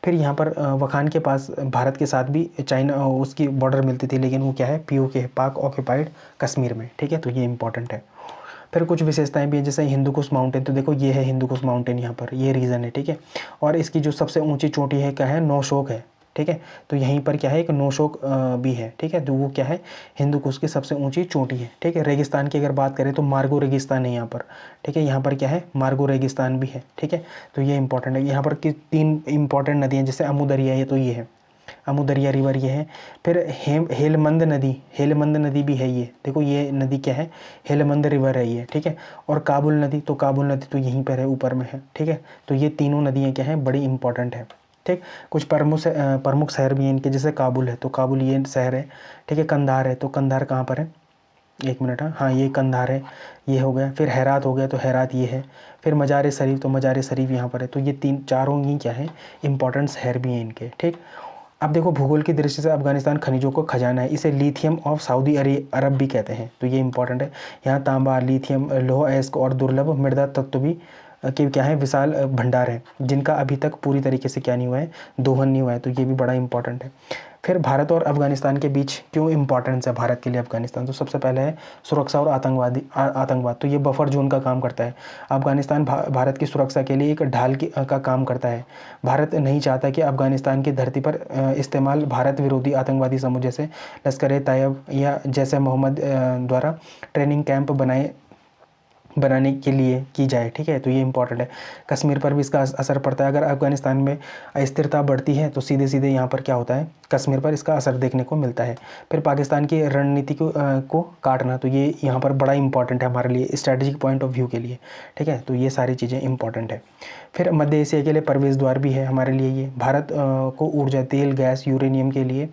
फिर यहाँ पर वखान के पास भारत के साथ भी चाइना उसकी बॉर्डर मिलती थी, लेकिन वो क्या है, POK, पाक ऑक्यूपाइड कश्मीर में, ठीक है। तो ये इंपॉर्टेंट है। फिर कुछ विशेषताएं भी हैं, जैसे हिंदू कुश माउंटेन। तो देखो ये है हिंदू कुश माउंटेन, यहाँ पर ये रीज़न है, ठीक है। और इसकी जो सबसे ऊंची चोटी है क्या है, नौशोक है, ठीक है। तो यहीं पर क्या है, एक नौशोक भी है, ठीक है। तो वो क्या है, हिंदू कुश की सबसे ऊंची चोटी है, ठीक है। रेगिस्तान की अगर बात करें तो मार्गो रेगिस्तान है यहाँ पर, ठीक है। यहाँ पर क्या है, मार्गो रेगिस्तान भी है, ठीक है। तो ये इंपॉर्टेंट है। यहाँ पर की 3 इंपॉर्टेंट नदियाँ, जैसे अमू दरिया है, तो ये है अमू दरिया रिवर, ये है। फिर हेलमंद नदी भी है, ये देखो ये नदी क्या है, हेलमंद रिवर है ये, ठीक है। और काबुल नदी तो यहीं पर है, ऊपर में है, ठीक है। तो ये तीनों नदियाँ क्या हैं, बड़ी इंपॉर्टेंट है, ठीक। कुछ प्रमुख शहर भी हैं इनके, जैसे काबुल है, तो काबुल ये शहर है, ठीक है। कंधार है, तो कंधार कहाँ पर है, 1 मिनट, हाँ ये कंधार है, ये हो गया। फिर हैरात हो गया, तो हैरात ये है। फिर मजार शरीफ, तो मजार शरीफ यहाँ पर है। तो ये 4 ही क्या है, इंपॉर्टेंट शहर भी हैं इनके, ठीक। अब देखो भूगोल की दृष्टि से अफगानिस्तान खनिजों को खजाना है, इसे लिथियम ऑफ सऊदी अरब भी कहते हैं। तो ये इंपॉर्टेंट है। यहाँ तांबा, लिथियम, लौह अयस्क और दुर्लभ मृदा तत्व भी के क्या है, विशाल भंडार है, जिनका अभी तक पूरी तरीके से क्या नहीं हुआ है, दोहन नहीं हुआ है। तो ये भी बड़ा इंपॉर्टेंट है। फिर भारत और अफगानिस्तान के बीच क्यों इंपॉर्टेंस है भारत के लिए अफगानिस्तान, तो सबसे पहले है सुरक्षा और आतंकवाद। तो ये बफर जोन का काम करता है। अफगानिस्तान भारत की सुरक्षा के लिए एक ढाल का काम करता है। भारत नहीं चाहता कि अफगानिस्तान की धरती पर इस्तेमाल भारत विरोधी आतंकवादी समूह जैसे लश्कर-ए-तैयब या जैसे मोहम्मद द्वारा ट्रेनिंग कैंप बनाने के लिए की जाए, ठीक है। तो ये इंपॉर्टेंट है। कश्मीर पर भी इसका असर पड़ता है। अगर अफगानिस्तान में अस्थिरता बढ़ती है तो सीधे सीधे यहाँ पर क्या होता है, कश्मीर पर इसका असर देखने को मिलता है। फिर पाकिस्तान की रणनीति को काटना, तो ये यहाँ पर बड़ा इंपॉर्टेंट है हमारे लिए, स्ट्रैटेजिक पॉइंट ऑफ व्यू के लिए, ठीक है। तो ये सारी चीज़ें इंपॉर्टेंट है। फिर मध्य एशिया के लिए प्रवेश द्वार भी है हमारे लिए ये। भारत को ऊर्जा, तेल, गैस, यूरेनियम के लिए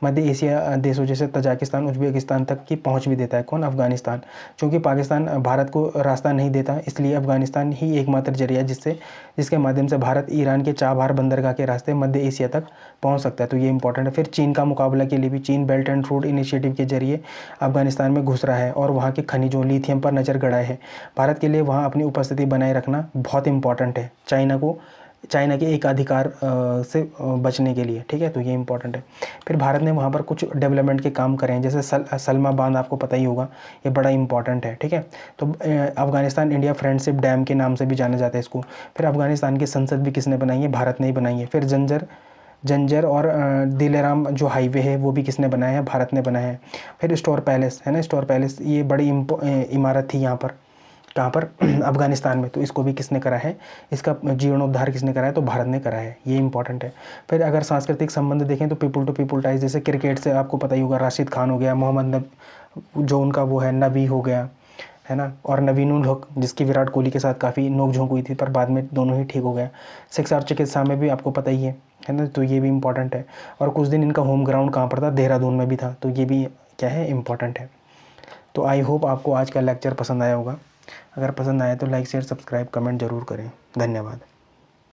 मध्य एशिया देशों जैसे तजाकिस्तान, उज्बेकिस्तान तक की पहुंच भी देता है। कौन? अफगानिस्तान। क्योंकि पाकिस्तान भारत को रास्ता नहीं देता, इसलिए अफगानिस्तान ही एकमात्र जरिया जिसके माध्यम से भारत ईरान के चाबहार बंदरगाह के रास्ते मध्य एशिया तक पहुंच सकता है। तो ये इंपॉर्टेंट है। फिर चीन का मुकाबला के लिए भी चीन बेल्ट एंड रोड इनिशिएटिव के जरिए अफगानिस्तान में घुस रहा है और वहाँ के खनिजों, लिथियम पर नज़र गड़ाए है। भारत के लिए वहाँ अपनी उपस्थिति बनाए रखना बहुत इंपॉर्टेंट है, चाइना के एकाधिकार से बचने के लिए, ठीक है। तो ये इंपॉर्टेंट है। फिर भारत ने वहाँ पर कुछ डेवलपमेंट के काम करे हैं, जैसे सलमा बांध, आपको पता ही होगा, ये बड़ा इंपॉर्टेंट है, ठीक है। तो अफगानिस्तान इंडिया फ्रेंडशिप डैम के नाम से भी जाना जाता है इसको। फिर अफगानिस्तान की संसद भी किसने बनाई है? भारत ने ही बनाई है। फिर जंजर और दिलेराम जो हाईवे है वो भी किसने बनाया है? भारत ने बनाया है। फिर स्टोर पैलेस है ना, स्टोर पैलेस, ये बड़ी इमारत थी यहाँ पर, कहाँ पर? अफगानिस्तान में। तो इसको भी किसने करा है? इसका जीर्णोद्धार किसने करा है? तो भारत ने करा है। ये इंपॉर्टेंट है। फिर अगर सांस्कृतिक संबंध देखें तो पीपुल टू पीपुल टाइज, जैसे क्रिकेट से आपको पता ही होगा, राशिद खान हो गया, मोहम्मद जो उनका वो है नबी हो गया, है ना, और नवीनुल हक जिसकी विराट कोहली के साथ काफ़ी नोकझोंक हुई थी पर बाद में दोनों ही ठीक हो गया। शिक्षा और चिकित्सा में भी आपको पता ही है ना, तो ये भी इंपॉर्टेंट है। और कुछ दिन इनका होम ग्राउंड कहाँ पर था? देहरादून में भी था। तो ये भी क्या है? इंपॉर्टेंट है। तो आई होप आपको आज का लेक्चर पसंद आया होगा। अगर पसंद आया तो लाइक शेयर सब्सक्राइब कमेंट ज़रूर करें। धन्यवाद।